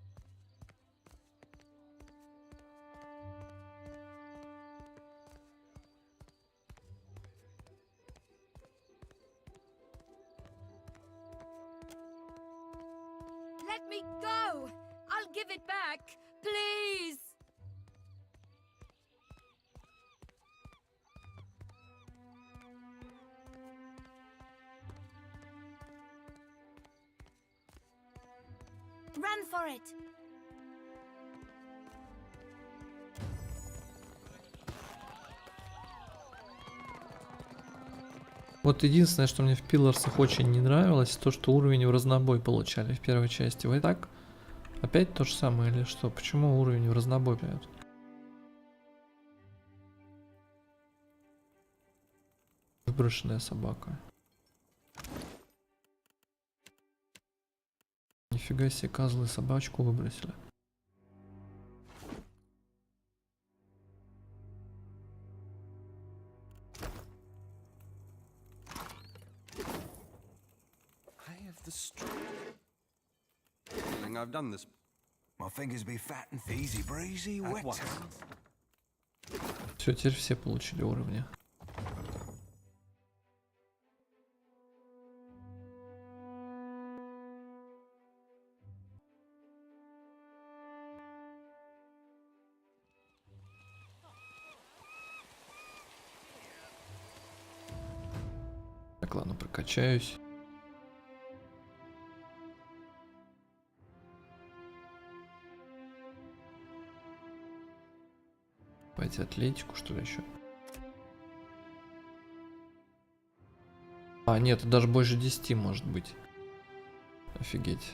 [SPEAKER 11] Let me go! I'll give it back, please! Run for it!
[SPEAKER 1] Вот единственное, что мне в Пилларсах очень не нравилось, то, что уровень в разнобой получали в первой части. Вы так? Опять то же самое или что? Почему уровень в разнобой дают? Выброшенная собака. Нифига себе, козлы, собачку выбросили.
[SPEAKER 14] I've done this. My fingers be fat and easy breezy, wet.
[SPEAKER 1] Все, теперь все получили уровни. Так, ладно, прокачаюсь. Пойти атлетику, что ли, еще? А, нет, это даже больше 10 может быть. Офигеть.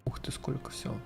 [SPEAKER 1] Ух ты, сколько всего.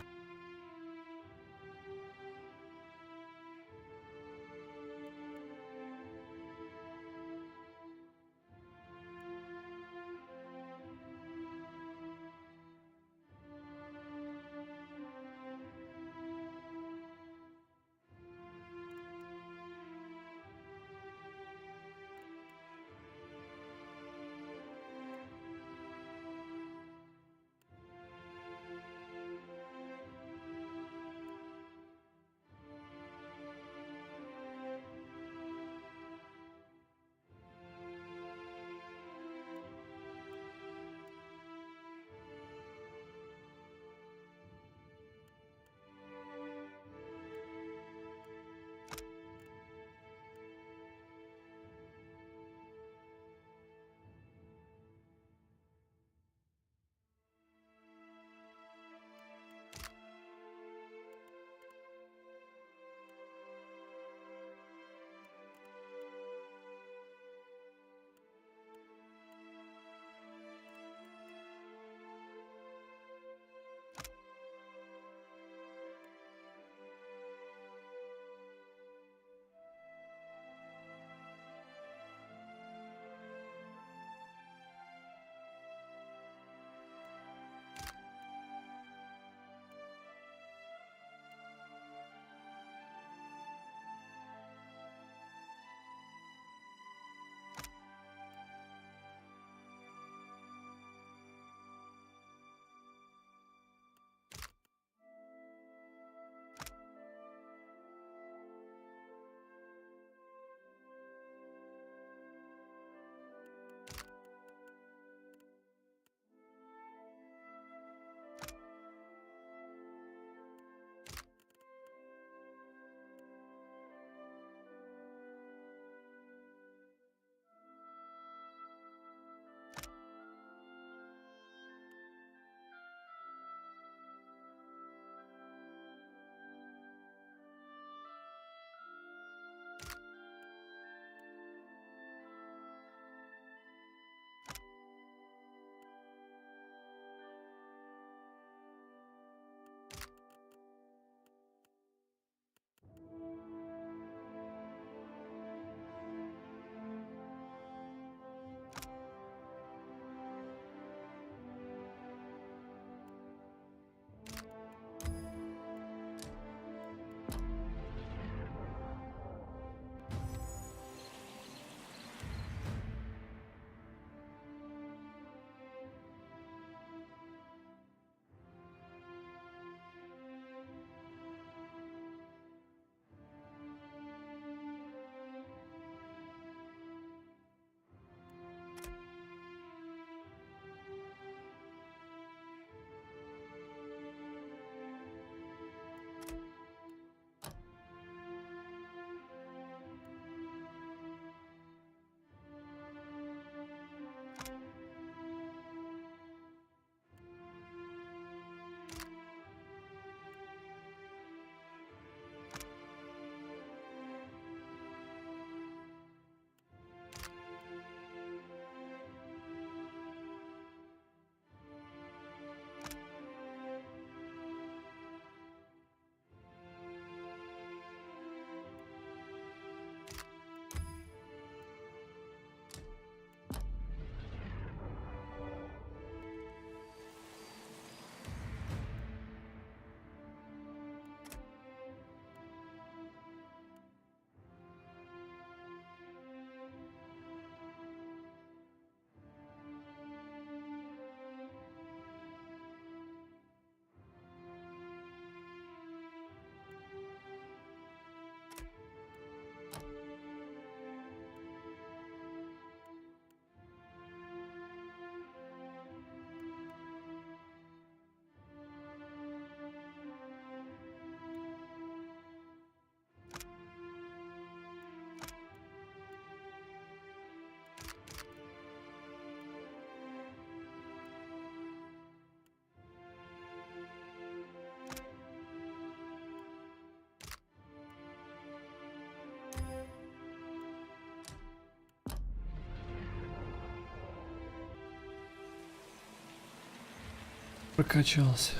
[SPEAKER 1] Прокачался.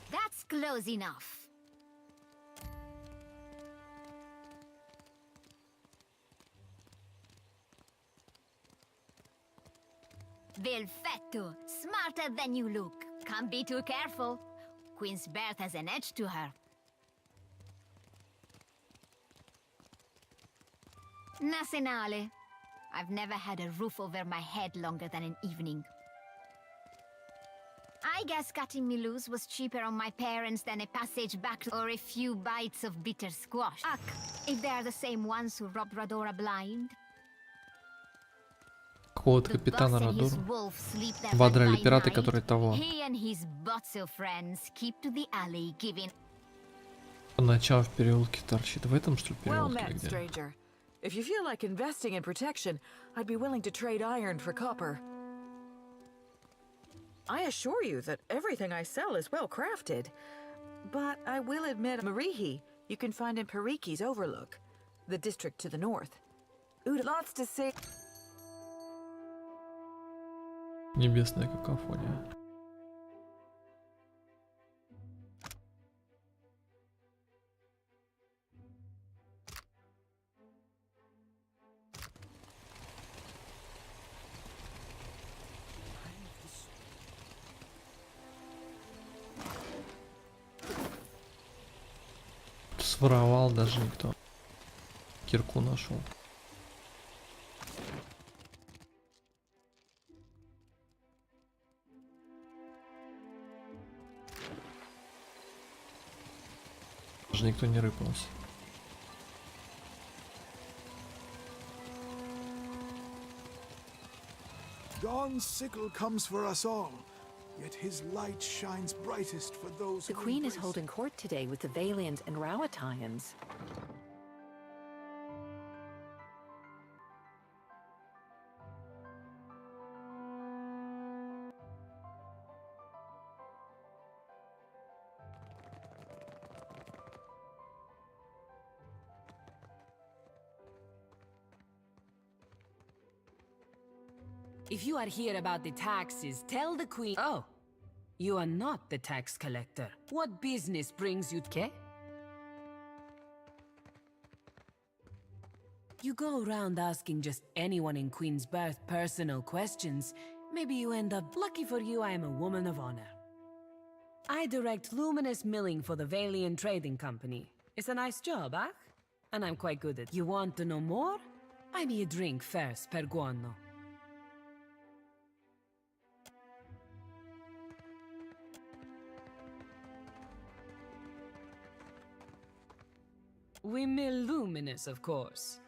[SPEAKER 11] That's close enough. Perfetto. Smarter than you look. Can't be too careful. Queen's birth has an edge to her. Nasenale. I've never had a roof over my head longer than an evening. I guess cutting me loose was cheaper on my parents than a passage back or a few bites of bitter squash. Ach, if they are the same ones who robbed Radora blind.
[SPEAKER 1] Какого-то капитана Радору. Два драли пираты, которые того. По ночам в переулке торчит. В этом, что ли, переулке или где?
[SPEAKER 7] If you feel like investing in protection, I'd be willing to trade iron for copper. I assure you that everything I sell is well crafted. But I will admit, Marihi, you can find in Pariki's Overlook, the district to the north. Lots to say.
[SPEAKER 1] Небесная какофония. Своровал даже никто. Кирку нашел. Даже никто не рыпнулся.
[SPEAKER 22] Dawn's sickle comes for us all, yet his light shines brightest for those who.
[SPEAKER 3] The Queen is holding court today with the Valians and Rawatayans.
[SPEAKER 23] If you are here about the taxes, tell the Queen. Oh, you are not the tax collector. What business brings you to? You go around asking just anyone in Queen's Birth personal questions. Maybe you end up. Lucky for you, I am a woman of honor. I direct luminous milling for the Valian Trading Company. It's a nice job, ah? And I'm quite good at. You want to know more? Buy me a drink first, per guano. We mill luminous, of course.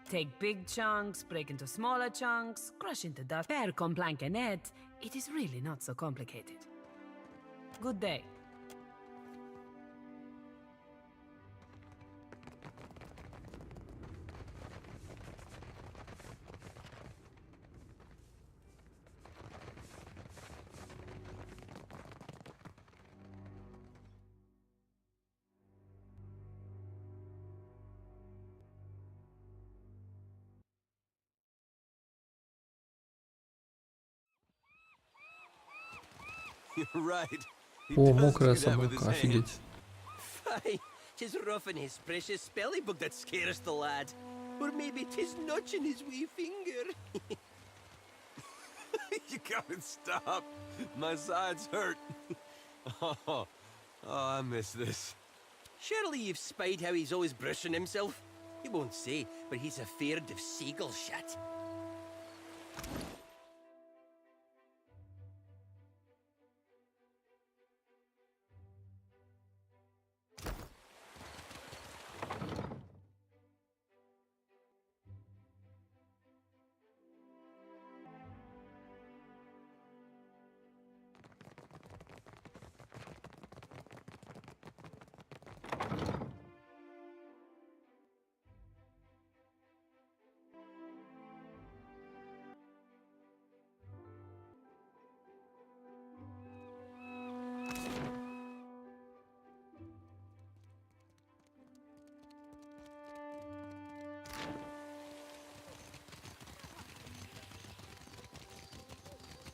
[SPEAKER 23] Take big chunks, break into smaller chunks, crush into dust. Per complank and net, it is really not so complicated. Good day.
[SPEAKER 12] You're right.
[SPEAKER 1] О, мокрая собака, офигеть.
[SPEAKER 24] Fine, 'tis roughing his precious spelling book that scares the lad. Or maybe 'tis nudging his wee finger.
[SPEAKER 10] You gotta stop. My sides hurt. Oh, I miss this.
[SPEAKER 24] Surely you've spied how he's always brushing himself. He won't say, but he's afeard of seagull shit.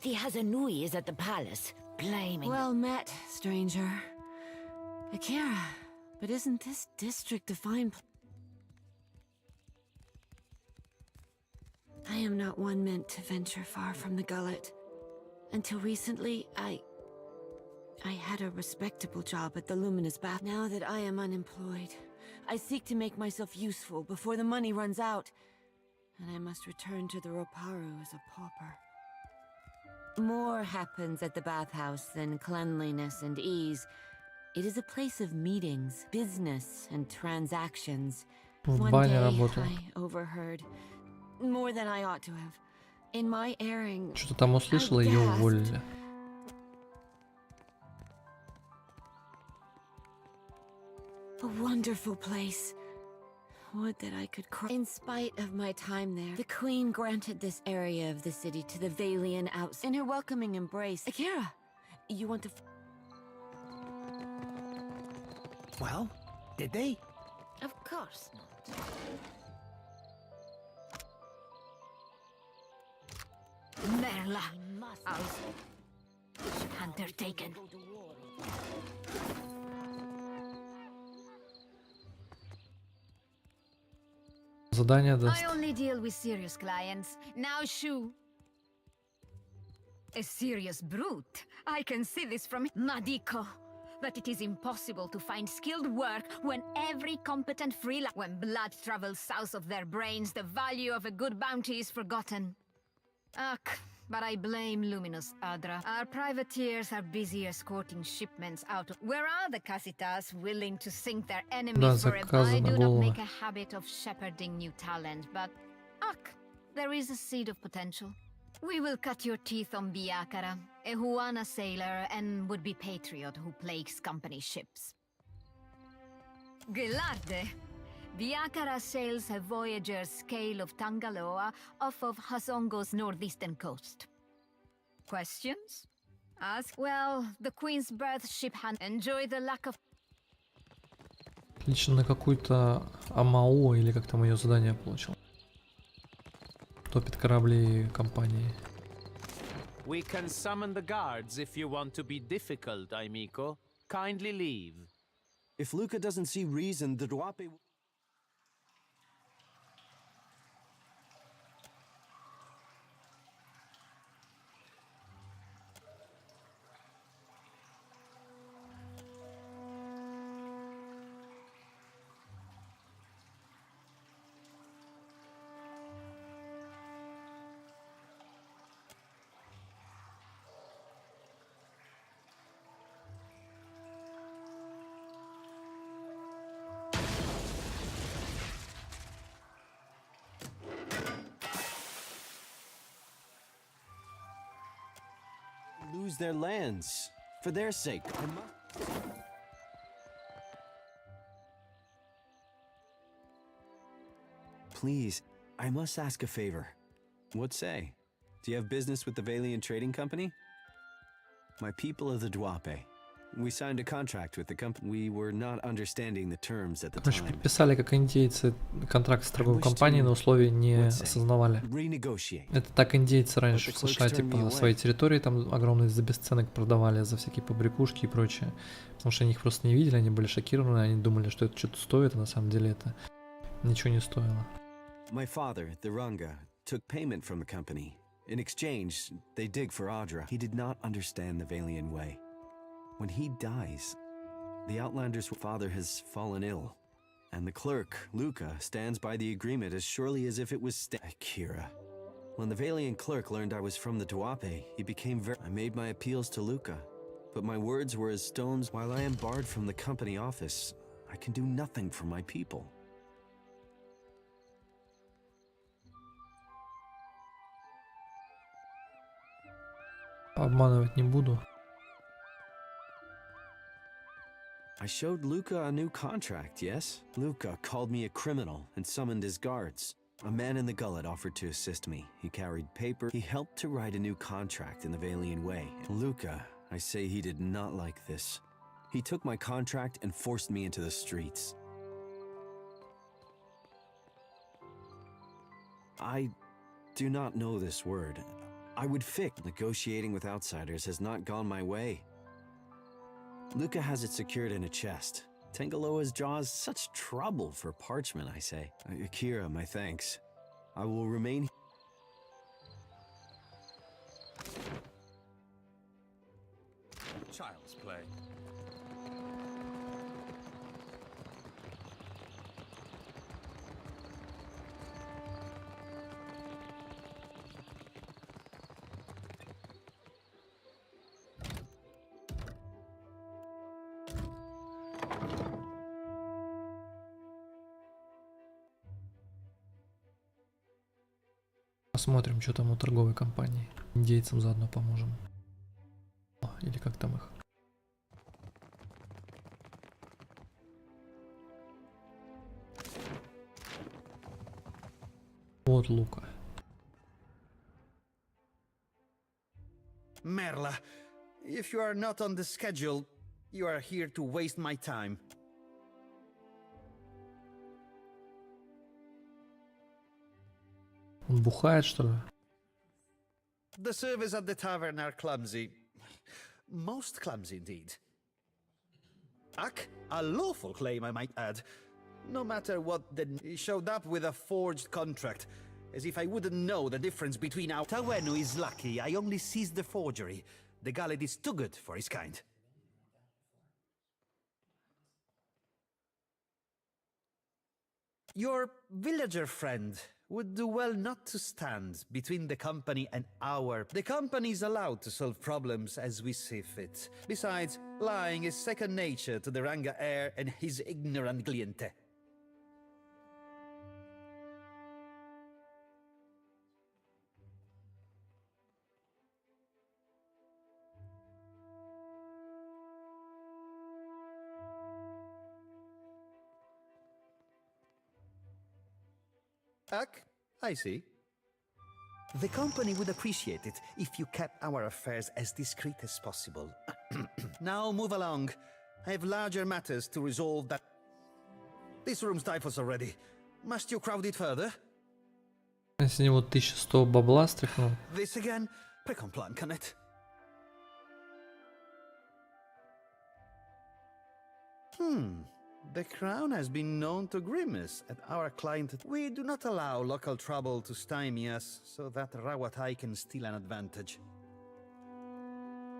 [SPEAKER 4] The Hazanui is at the palace, blaming...
[SPEAKER 9] Well met, stranger. Akira, but isn't this district a fine I am not one meant to venture far from the gullet. Until recently, I had a respectable job at the Luminous Bath. Now that I am unemployed, I seek to make myself useful before the money runs out, and I must return to the Roparu as a pauper.
[SPEAKER 4] More happens at the bathhouse than cleanliness and ease. It is a place of meetings, business, and transactions.
[SPEAKER 1] В бане работал.
[SPEAKER 9] I overheard more than I ought to have. In my airing,
[SPEAKER 1] Что-то там услышала, ее уволили.
[SPEAKER 9] a wonderful place. Would that I could cry. In spite of my time there, the Queen granted this area of the city to the Valian outs. In her welcoming embrace, Akira, you want to...
[SPEAKER 21] Well, did they?
[SPEAKER 4] Of course not. Merla, Hunter taken.
[SPEAKER 1] Задание даст.
[SPEAKER 11] I only deal with serious clients. Now, Shu. A serious brute. I can see this from Madiko. That it is impossible to find skilled work when every competent freelance... When blood travels south of their brains, the value of a good bounty is forgotten. Ugh, but I blame Luminous Adra. Our privateers are busy escorting shipments out of... Where are the Casitas willing to sink their enemies for a... I do not make a habit of shepherding new talent, but... Ugh, there is a seed of potential. We will cut your teeth on Biakara, a Huana sailor and would-be patriot who plagues company ships. Gelarde! Biakara sails a voyager's scale of Tangaloa off of Hasongo's northeastern coast. Questions? Ask? Well, the Queen's birth ship hand. Enjoy the lack of...
[SPEAKER 1] Лично на какую-то АМАО, или как там ее задание получил. Топит корабли компании.
[SPEAKER 5] We can summon the guards if you want to be difficult, Aimiko. Kindly leave.
[SPEAKER 6] If Luca doesn't see reason, the Duape... lose their lands. For their sake. Please, I must ask a favor. What say? Do you have business with the Valian Trading Company? My people of the Duape. We signed a contract with the company. We were not understanding the terms at the
[SPEAKER 1] Короче,
[SPEAKER 6] time.
[SPEAKER 1] подписали как индейцы контракт с торговой компанией, но условия не осознавали. Это так индейцы раньше в США типа свои территории там огромные за бесценок продавали за всякие побрякушки и прочее. Потому что они их просто не видели, они были шокированы, они думали, что это что-то стоит, а на самом деле это ничего не стоило.
[SPEAKER 6] My father, the Runga, took payment from the company. In exchange, they dig for Adra. He did not understand the Valian way. When he dies, the Outlander's father has fallen ill, and the clerk, Luca, stands by the agreement as surely as if it was Akira. When the Valian clerk learned I was from the Duape, he became very... I made my appeals to Luca, but my words were as stones. While I am barred from the company office, I can do nothing for my people.
[SPEAKER 1] Обманывать не буду.
[SPEAKER 6] I showed Luca a new contract, yes? Luca called me a criminal and summoned his guards. A man in the gullet offered to assist me. He carried paper. He helped to write a new contract in the Valian way. Luca, I say he did not like this. He took my contract and forced me into the streets. I do not know this word. I would fix. Negotiating with outsiders has not gone my way. Luca has it secured in a chest. Tangaloa's jaws such trouble for parchment, I say. Akira, my thanks. I will remain.
[SPEAKER 16] Child's play.
[SPEAKER 1] Посмотрим, что там у торговой компании. Индейцам заодно поможем. Или как там их? Вот Лука.
[SPEAKER 8] Merla, if you are not on the schedule, you are here to waste my time.
[SPEAKER 1] Он бухает, что ли?
[SPEAKER 8] The service at the tavern are clumsy. Most clumsy indeed. A lawful claim, I might add. No matter what, then he showed up with a forged contract. As if I wouldn't know the difference between our... TAVENU is lucky. I only seized the forgery. The Galid is too good for his kind. Your villager friend would do well not to stand between the company and our... The company is allowed to solve problems as we see fit. Besides, lying is second nature to the Ranga heir and his ignorant cliente. I see. The company would appreciate it if you kept our affairs as discreet as possible. Now move along. I have larger matters to resolve that... This room stifles already. Must you crowd it further?
[SPEAKER 1] С него 1100 бабла стряхнул.
[SPEAKER 8] This again? Pre-complan, can it? The crown has been known to grimace at our client. We do not allow local trouble to stymie us, so that Rawatai can steal an advantage.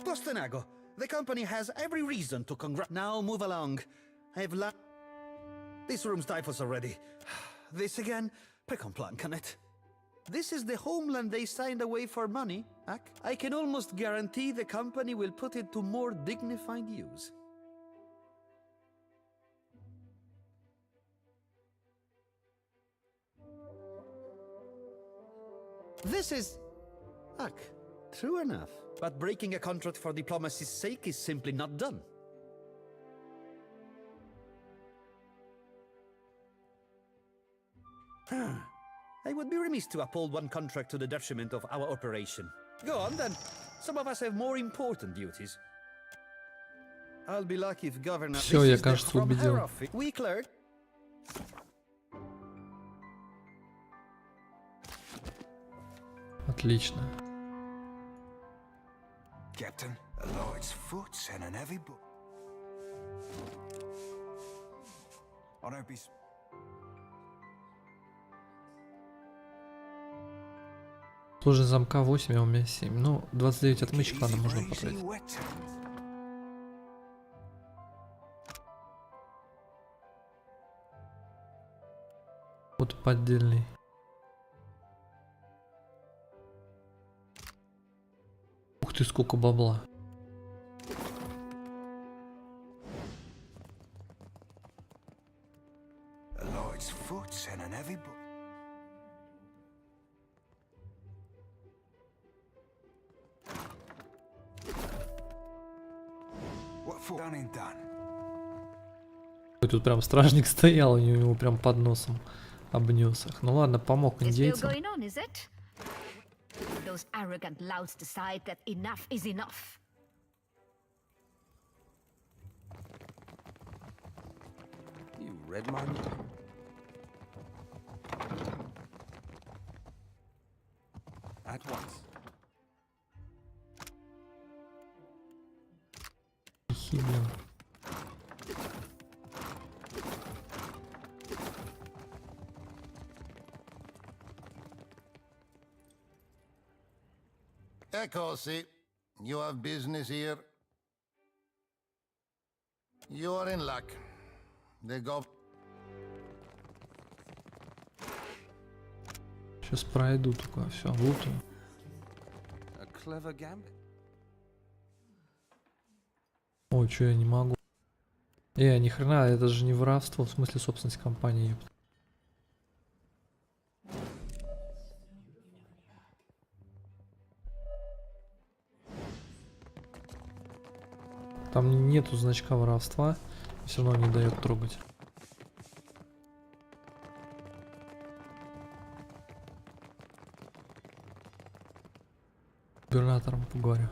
[SPEAKER 8] Postenago, the company has every reason to Now move along. I have This room stifles already. This again? Pre-complan, can it? This is the homeland they signed away for money, Ak. I can almost guarantee the company will put it to more dignified use. This is... true enough. But breaking a contract for diplomacy's sake is simply not done. I would be remiss to uphold one contract to the detriment of our operation. Go on then. Some of us have more important duties. I'll be lucky if Governor...
[SPEAKER 1] Всё, я, кажется, убедил.
[SPEAKER 8] We clerk...
[SPEAKER 1] Отлично.
[SPEAKER 14] Captain, a Lloyd's foot and an heavy book. I don't be...
[SPEAKER 1] Служи замка 8, а у меня 7. Ну, 29 отмычек, ладно, можно потратить. Вот поддельный. Ух ты, сколько бабла. Тут прям стражник стоял, у него прям под носом обнес их. Ну ладно, помог индейцам.
[SPEAKER 11] Those arrogant louds decide that enough is enough.
[SPEAKER 12] You read my mind?
[SPEAKER 14] At once.
[SPEAKER 1] очки, блин.
[SPEAKER 13] Ecosi, you have business here. You are in luck. The
[SPEAKER 1] Сейчас пройду только, все, лутаю.
[SPEAKER 12] A clever gambit.
[SPEAKER 1] Ой, что я не могу. Ни хрена, это же не воровство, в смысле собственность компании. Ёпта. Там нету значка воровства, все равно не дает трогать. С губернатором поговорю.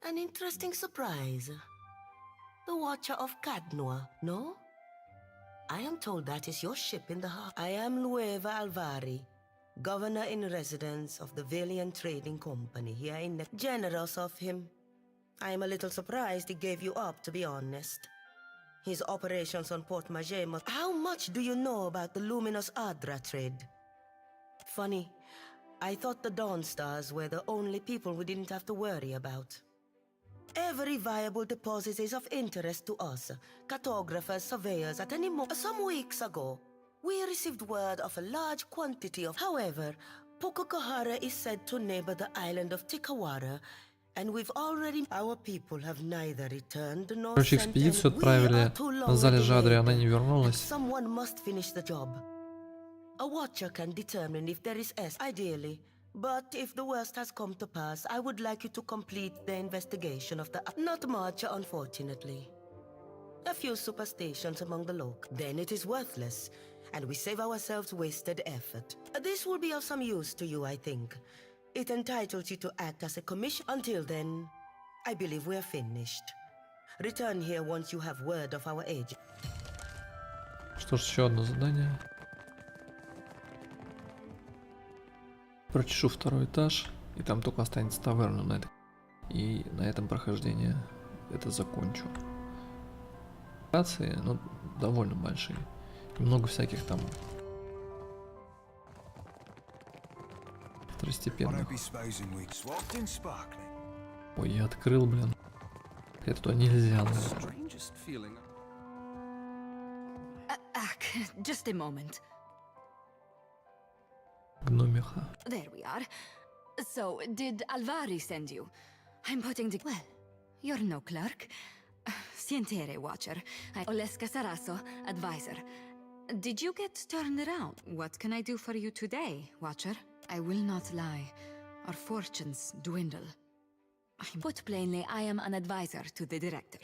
[SPEAKER 15] An interesting surprise. The Watcher of Cadnoa, no? I am told that is your ship in the harbor. I am Lueva Alvari, governor in residence of the Valiant Trading Company here in the... Generous of him. I am a little surprised he gave you up, to be honest. His operations on Port Maje must... How much do you know about the luminous Adra trade? Funny, I thought the Dawn Stars were the only people we didn't have to worry about. Every viable deposit is of interest to us, cartographers, surveyors, at any moment. Some weeks ago, we received word of a large quantity of... However, Pukukahara is said to neighbor the island of Tikawara, and we've already... Our people have neither returned nor...
[SPEAKER 1] Короче, экспедицию отправили на залежи Адри, она не вернулась.
[SPEAKER 15] Someone must finish the job. A watcher can determine if there is S, ideally. But if the worst has come to pass, I would like you to complete the investigation of the... Not much, unfortunately. A few superstitions among the local. Then it is worthless, and we save ourselves wasted effort. This will be of some use to you, I think. It entitles you to act as a commission. Until then, I believe we are finished. Return here once you have word of our agent.
[SPEAKER 1] Что ж, еще одно задание. Прочешу второй этаж, и там только останется таверну на это. И на этом прохождение это закончу. Локации, ну, довольно большие. И много всяких там второстепенных. Ой, я открыл, блин. Это туда нельзя, наверное.
[SPEAKER 11] Just a moment.
[SPEAKER 1] Гномиха.
[SPEAKER 11] There we are. So, did Alvari send you? I'm putting the... Well, you're no clerk. Sientere Watcher. Oleska Saraso, advisor. Did you get turned around? What can I do for you today, Watcher? I will not lie. Our fortunes dwindle. Put plainly, I am an advisor to the director.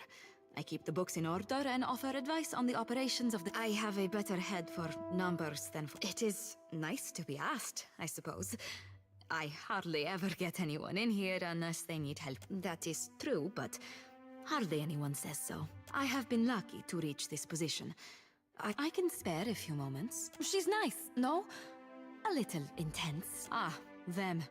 [SPEAKER 11] I keep the books in order and offer advice on the operations of the... I have a better head for numbers than for... It is nice to be asked, I suppose. I hardly ever get anyone in here unless they need help. That is true, but hardly anyone says so. I have been lucky to reach this position. I can spare a few moments. She's nice, no? A little intense. Ah, them.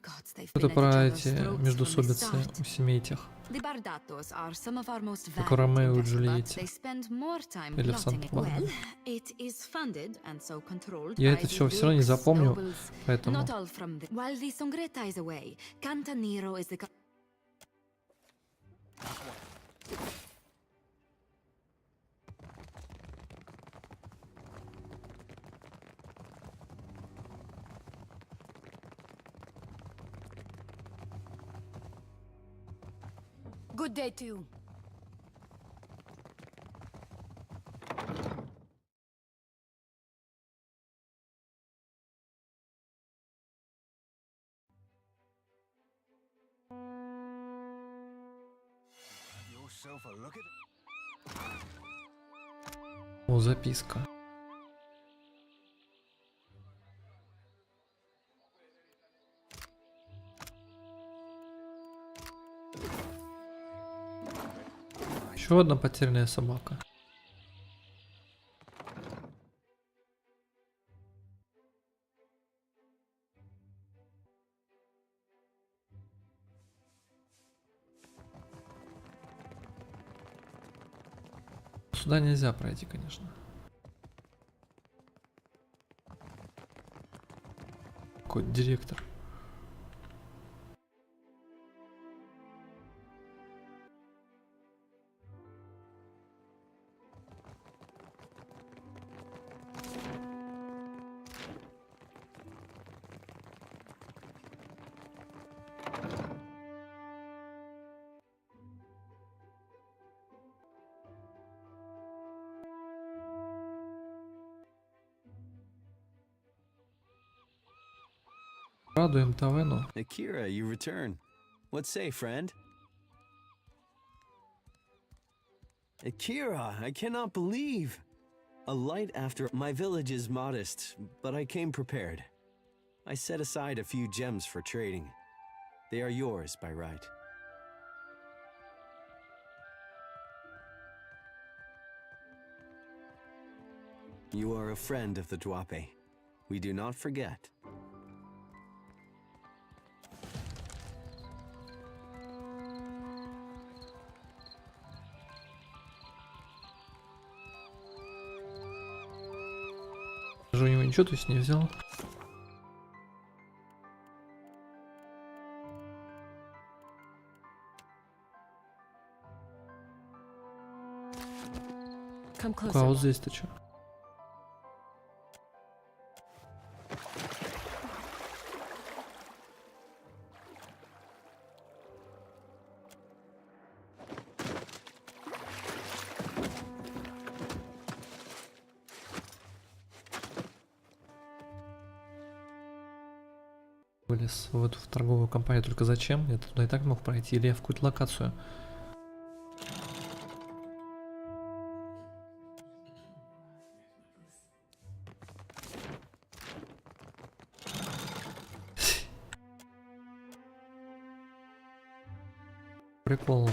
[SPEAKER 11] Gods, they've
[SPEAKER 1] Это
[SPEAKER 11] been
[SPEAKER 1] про
[SPEAKER 11] at each
[SPEAKER 1] эти
[SPEAKER 11] other's throats from the
[SPEAKER 1] междусобицы
[SPEAKER 11] start.
[SPEAKER 1] у семей тех.
[SPEAKER 11] The Bardatos are some of our most
[SPEAKER 1] Как
[SPEAKER 11] valuable
[SPEAKER 1] Ромео и
[SPEAKER 11] guests, but
[SPEAKER 1] Джульетте.
[SPEAKER 11] they spend more time
[SPEAKER 1] Или в
[SPEAKER 11] plotting it.
[SPEAKER 1] Санта-Барбаре.
[SPEAKER 11] Well, it is funded and so controlled
[SPEAKER 1] Я
[SPEAKER 11] by
[SPEAKER 1] это
[SPEAKER 11] the
[SPEAKER 1] все равно не
[SPEAKER 11] dukes,
[SPEAKER 1] запомню,
[SPEAKER 11] nobles,
[SPEAKER 1] поэтому...
[SPEAKER 11] not all from the... While the Songreta is away, Cantaniro is the...
[SPEAKER 17] Good day to you.
[SPEAKER 1] О, записка. Еще одна потерянная собака. Сюда нельзя пройти, конечно. Какой директор. Радуем ТАВЕНу.
[SPEAKER 6] Akira, you return. What say, friend? Akira, I cannot believe. A light after my village is modest, but I came prepared. I set aside a few gems for trading. They are yours by right. You are a friend of the Dwape. We do not forget.
[SPEAKER 1] Даже у него ничего, то есть не взял. А вот здесь-то что? Вылез в эту торговую компанию, только зачем? Я туда и так мог пройти, или я в какую-то локацию? Прикол.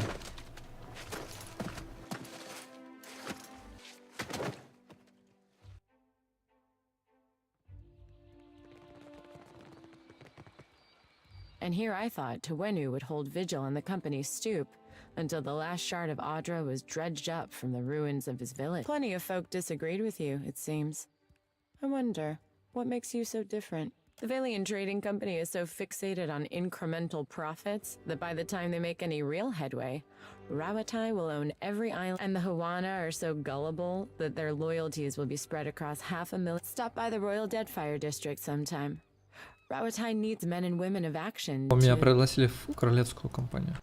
[SPEAKER 2] And here I thought TAVENU would hold vigil on the company's stoop until the last shard of Audra was dredged up from the ruins of his village. Plenty of folk disagreed with you, it seems. I wonder, what makes you so different? The Valian Trading Company is so fixated on incremental profits that by the time they make any real headway, Rawatai will own every island, and the Hawana are so gullible that their loyalties will be spread across 500,000. Stop by the Royal Deadfire District sometime. Rawatai needs men and women of action.
[SPEAKER 1] Меня пригласили в королевскую компанию.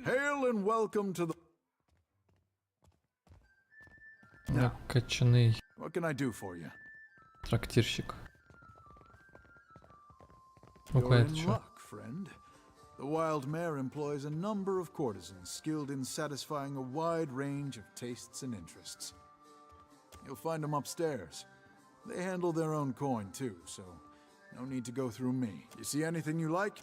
[SPEAKER 22] Hail and welcome to the...
[SPEAKER 1] Накачанный
[SPEAKER 22] What can I do for you?
[SPEAKER 1] трактирщик.
[SPEAKER 22] You're in luck, friend. The Wild Mare employs a number of courtesans skilled in satisfying a wide range of tastes and interests. You'll find them upstairs. They handle their own coin too, so no need to go through me. You see anything you like?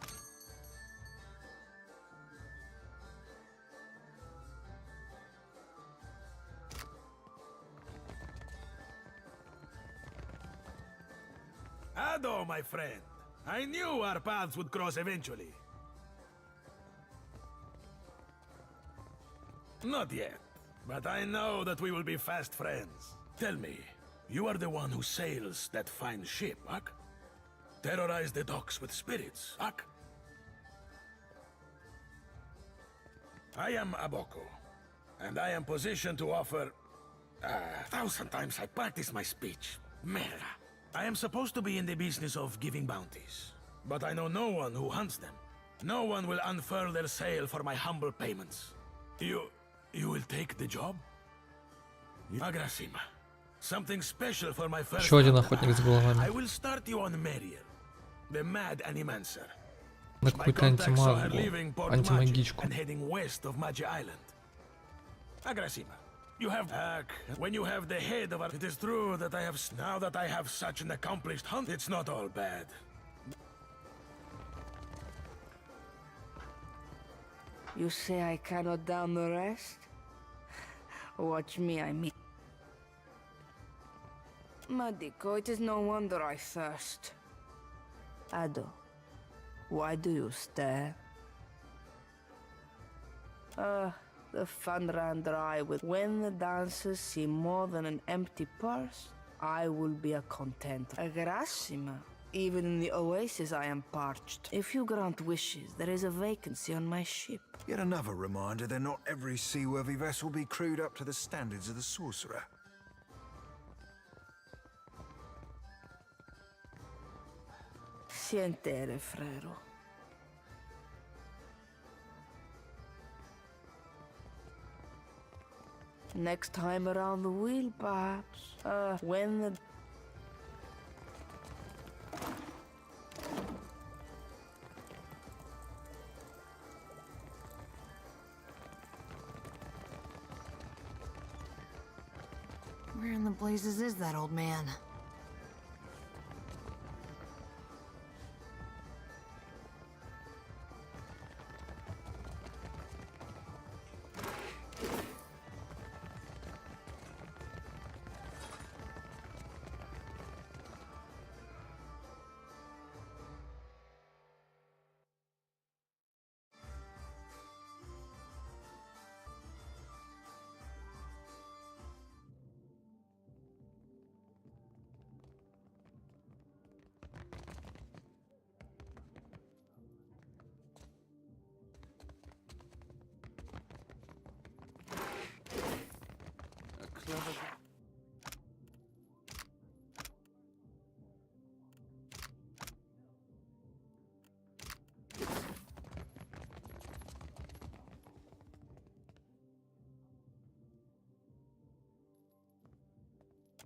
[SPEAKER 21] Ado, my friend. I knew our paths would cross eventually. Not yet, but I know that we will be fast friends. Tell me, you are the one who sails that fine ship, Ak? Terrorize the docks with spirits, Ak? I am Aboko, and I am positioned to offer... 1,000 times I practice my speech. Merda. I am supposed to be in the business of giving bounties, but I know no one who hunts them. No one will unfurl their sail for my humble payments. You will take the job? Agrasima. Something special for my first...
[SPEAKER 1] Еще один охотник с головами.
[SPEAKER 21] I will start you on Meriel, the mad animancer.
[SPEAKER 1] На
[SPEAKER 21] My
[SPEAKER 1] какую-то
[SPEAKER 21] contacts are
[SPEAKER 1] антимагу,
[SPEAKER 21] leaving Port
[SPEAKER 1] антимагичку.
[SPEAKER 21] Magi and heading west of Magi Island. Agrasima, you have when you have the head of it is true that now that I have such an accomplished hunt, it's not all bad.
[SPEAKER 7] You say I cannot down the rest? Watch me, I mean. Madiko, it is no wonder I thirst. Ado, why do you stare? The fun ran dry with when the dancers see more than an empty purse, I will be a content. Agrasima, even in the oasis I am parched. If you grant wishes, there is a vacancy on my ship.
[SPEAKER 14] Yet another reminder that not every seaworthy vessel be crewed up to the standards of the sorcerer.
[SPEAKER 7] Sientere, frero. Next time around the wheel, perhaps. When the...
[SPEAKER 9] Where in the blazes is that old man?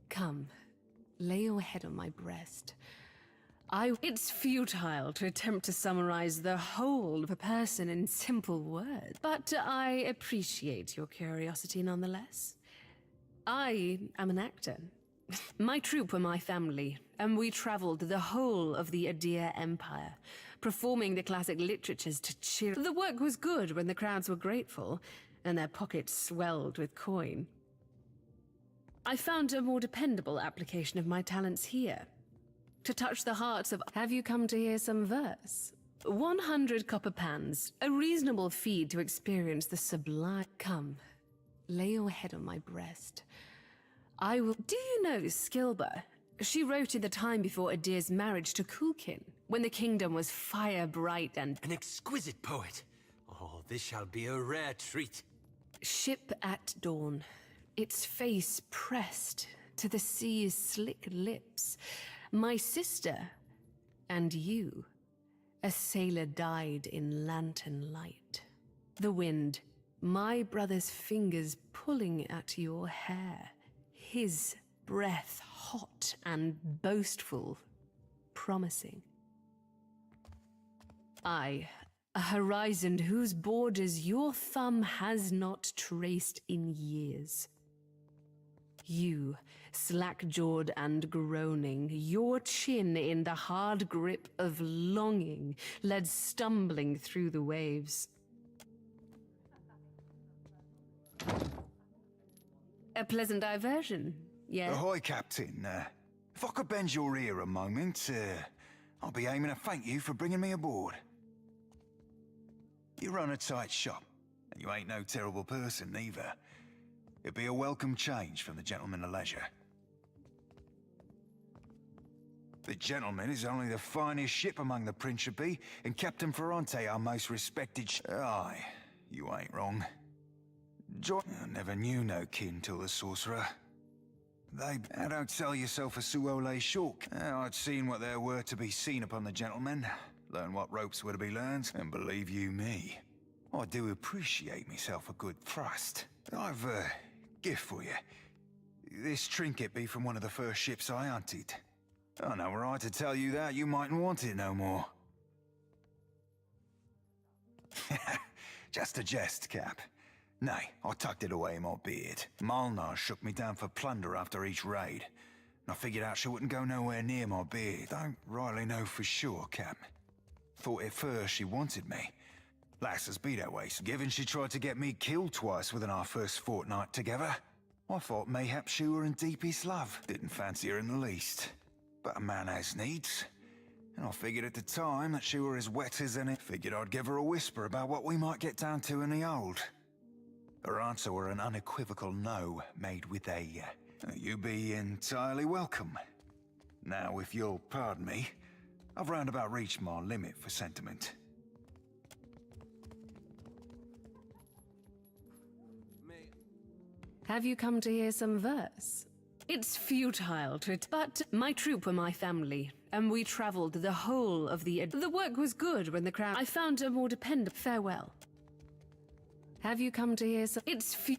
[SPEAKER 23] Come, lay your head on my breast. It's futile to attempt to summarize the whole of a person in simple words, but I appreciate your curiosity nonetheless. I am an actor. My troupe were my family, and we traveled the whole of the Adir Empire, performing the classic literatures to cheer. The work was good when the crowds were grateful, and their pockets swelled with coin. I found a more dependable application of my talents here. To touch the hearts of... Have you come to hear some verse? 100 copper pans, a reasonable fee to experience the sublime... Come, lay your head on my breast. I will... Do you know Skilba? She wrote in the time before Adir's marriage to Kulkin, when the kingdom was fire bright and...
[SPEAKER 12] An exquisite poet. Oh, this shall be a rare treat.
[SPEAKER 23] Ship at dawn, its face pressed to the sea's slick lips. My sister and you, a sailor died in lantern light. The wind, my brother's fingers pulling at your hair. His breath hot and boastful, promising. I, a horizon whose borders your thumb has not traced in years. You, slack-jawed and groaning, your chin in the hard grip of longing, led stumbling through the waves. A pleasant diversion, yeah?
[SPEAKER 14] Ahoy, Captain. If I could bend your ear a moment, I'll be aiming to thank you for bringing me aboard. You run a tight shop, and you ain't no terrible person, either. It'd be a welcome change from the gentleman of leisure. The gentleman is only the finest ship among the Principi, and Captain Ferrante our most respected Aye, you ain't wrong. I never knew no kin till the sorcerer. Don't sell yourself a Suole short. I'd seen what there were to be seen upon the gentleman, learn what ropes were to be learned, and believe you me, I do appreciate myself a good thrust. I've a gift for you. This trinket be from one of the first ships I hunted. I know were I to tell you that, you mightn't want it no more. Just a jest, Cap. Nay, I tucked it away in my beard. Malnar shook me down for plunder after each raid. I figured out she wouldn't go nowhere near my beard. Don't rightly know for sure, Cap. Thought at first she wanted me. Lasses be that way, so given she tried to get me killed twice within our first fortnight together, I thought mayhap she were in deepest love. Didn't fancy her in the least. But a man has needs. And I figured at the time that she were as wet as any. Figured I'd give her a whisper about what we might get down to in the old. Her answer were an unequivocal no, made with a, you be entirely welcome. Now, if you'll pardon me, I've roundabout reached my limit for sentiment.
[SPEAKER 3] Have you come to hear some verse? It's futile to but my troop were my family, and we traveled the whole of the work was good when the crowd I found a more dependent farewell. Have you come to hear some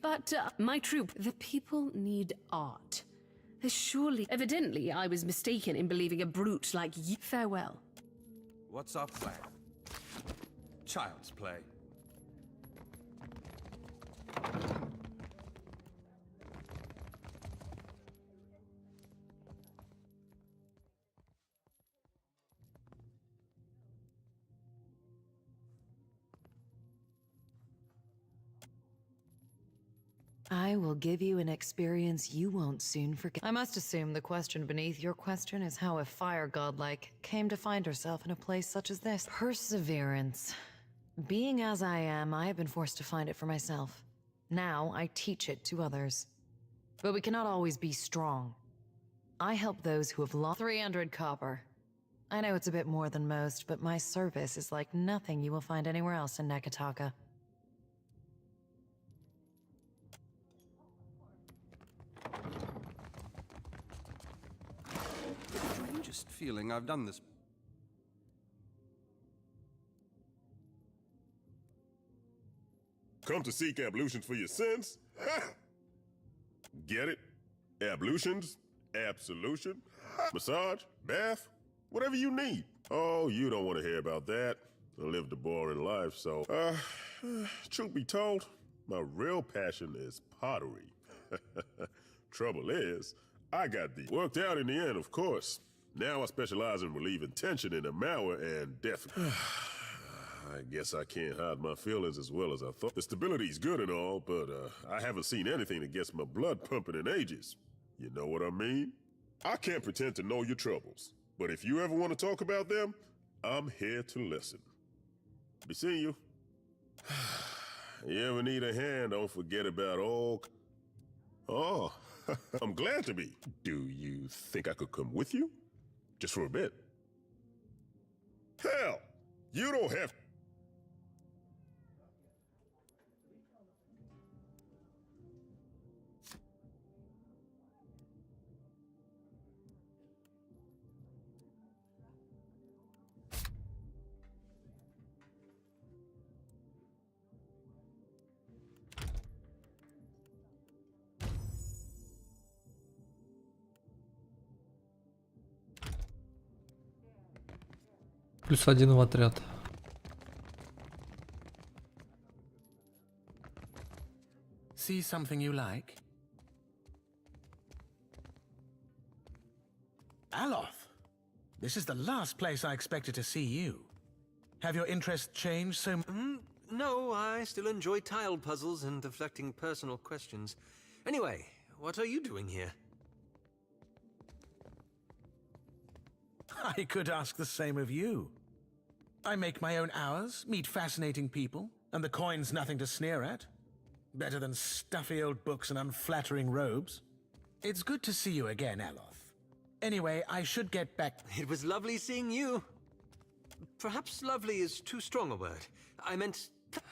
[SPEAKER 3] but my troop the people need art. Surely evidently I was mistaken in believing a brute like you. Farewell.
[SPEAKER 18] What's our plan? Child's play.
[SPEAKER 19] I will give you an experience you won't soon forget. I must assume the question beneath your question is how a fire godlike came to find herself in a place such as this. Perseverance. Being as I am, I have been forced to find it for myself. Now I teach it to others. But we cannot always be strong. I help those who have lost 300 copper. I know it's a bit more than most, but my service is like nothing you will find anywhere else in NEKITAKI.
[SPEAKER 18] Strangest feeling I've done this.
[SPEAKER 20] Come to seek ablutions for your sins? Get it? Ablutions? Absolution? Massage? Bath? Whatever you need. Oh, you don't want to hear about that. I lived a boring life, so... truth be told, my real passion is pottery. Trouble is, I got the worked out in the end, of course. Now I specialize in relieving tension in a malware and death. I guess I can't hide my feelings as well as I thought. The stability's good and all, but I haven't seen anything that gets my blood pumping in ages. You know what I mean? I can't pretend to know your troubles, but if you ever want to talk about them, I'm here to listen. Be seeing you. You ever need a hand, don't forget about all... Oh, I'm glad to be. Do you think I could come with you? Just for a bit? Hell, you don't have...
[SPEAKER 1] +1 в отряд.
[SPEAKER 21] See something you like? Aloth! This is the last place I expected to see you. Have your interests changed so much?
[SPEAKER 12] No, I still enjoy tile puzzles and deflecting personal questions. Anyway, what are you doing here?
[SPEAKER 21] I could ask the same of you. I make my own hours, meet fascinating people, and the coin's nothing to sneer at. Better than stuffy old books and unflattering robes. It's good to see you again, Aloth. Anyway, I should get back.
[SPEAKER 12] It was lovely seeing you. Perhaps lovely is too strong a word. I meant...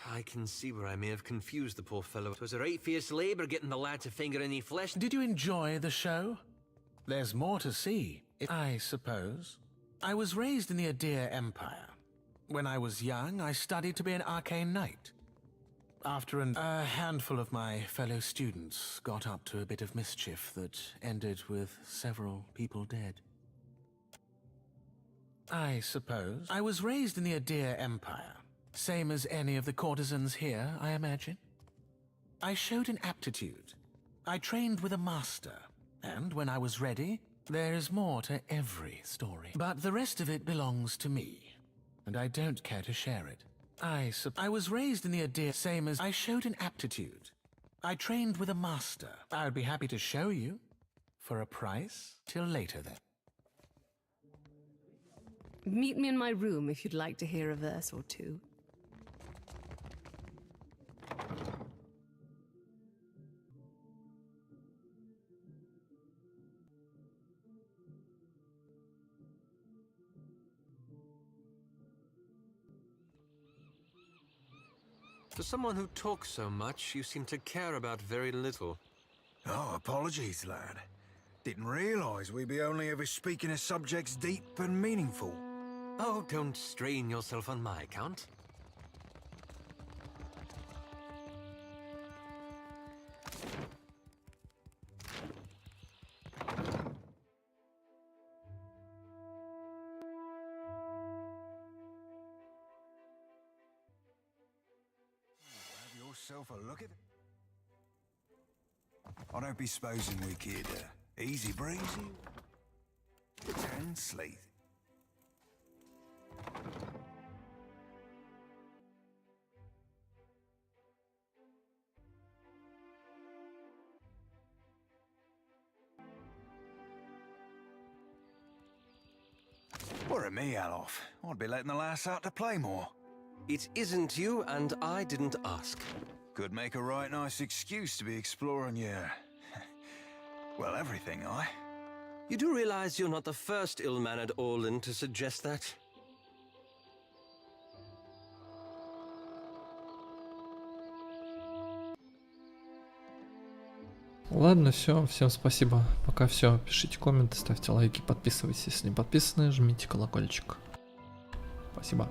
[SPEAKER 12] I can see where I may have confused the poor fellow. It was a right fierce labour getting the lad to finger any flesh.
[SPEAKER 21] Did you enjoy the show? There's more to see, I suppose. I was raised in the Adir Empire. When I was young, I studied to be an arcane knight. After a handful of my fellow students got up to a bit of mischief that ended with several people dead. I suppose. I was raised in the Adir Empire. Same as any of the courtesans here, I imagine. I showed an aptitude. I trained with a master. And when I was ready, there is more to every story. But the rest of it belongs to me. And I don't care to share it. I was raised in the Adir, same as I showed an aptitude. I trained with a master. I'd be happy to show you. For a price. Till later then.
[SPEAKER 3] Meet me in my room if you'd like to hear a verse or two.
[SPEAKER 12] For someone who talks so much, you seem to care about very little.
[SPEAKER 14] Oh, apologies, lad. Didn't realize we'd be only ever speaking of subjects deep and meaningful.
[SPEAKER 12] Oh, don't strain yourself on my account.
[SPEAKER 14] Have yourself a look at it. I don't be supposing we kid. Easy breezy and sleazy. What a me, Alof. I'd be letting the lass out to play more.
[SPEAKER 12] It isn't you, and I didn't ask.
[SPEAKER 14] Could make a right nice excuse to be exploring your... well, everything, I.
[SPEAKER 12] You do realize you're not the first ill-mannered Orlin to suggest that?
[SPEAKER 1] Ладно, все, всем спасибо. Пока все. Пишите комменты, ставьте лайки, подписывайтесь, если не подписаны, жмите колокольчик. Спасибо.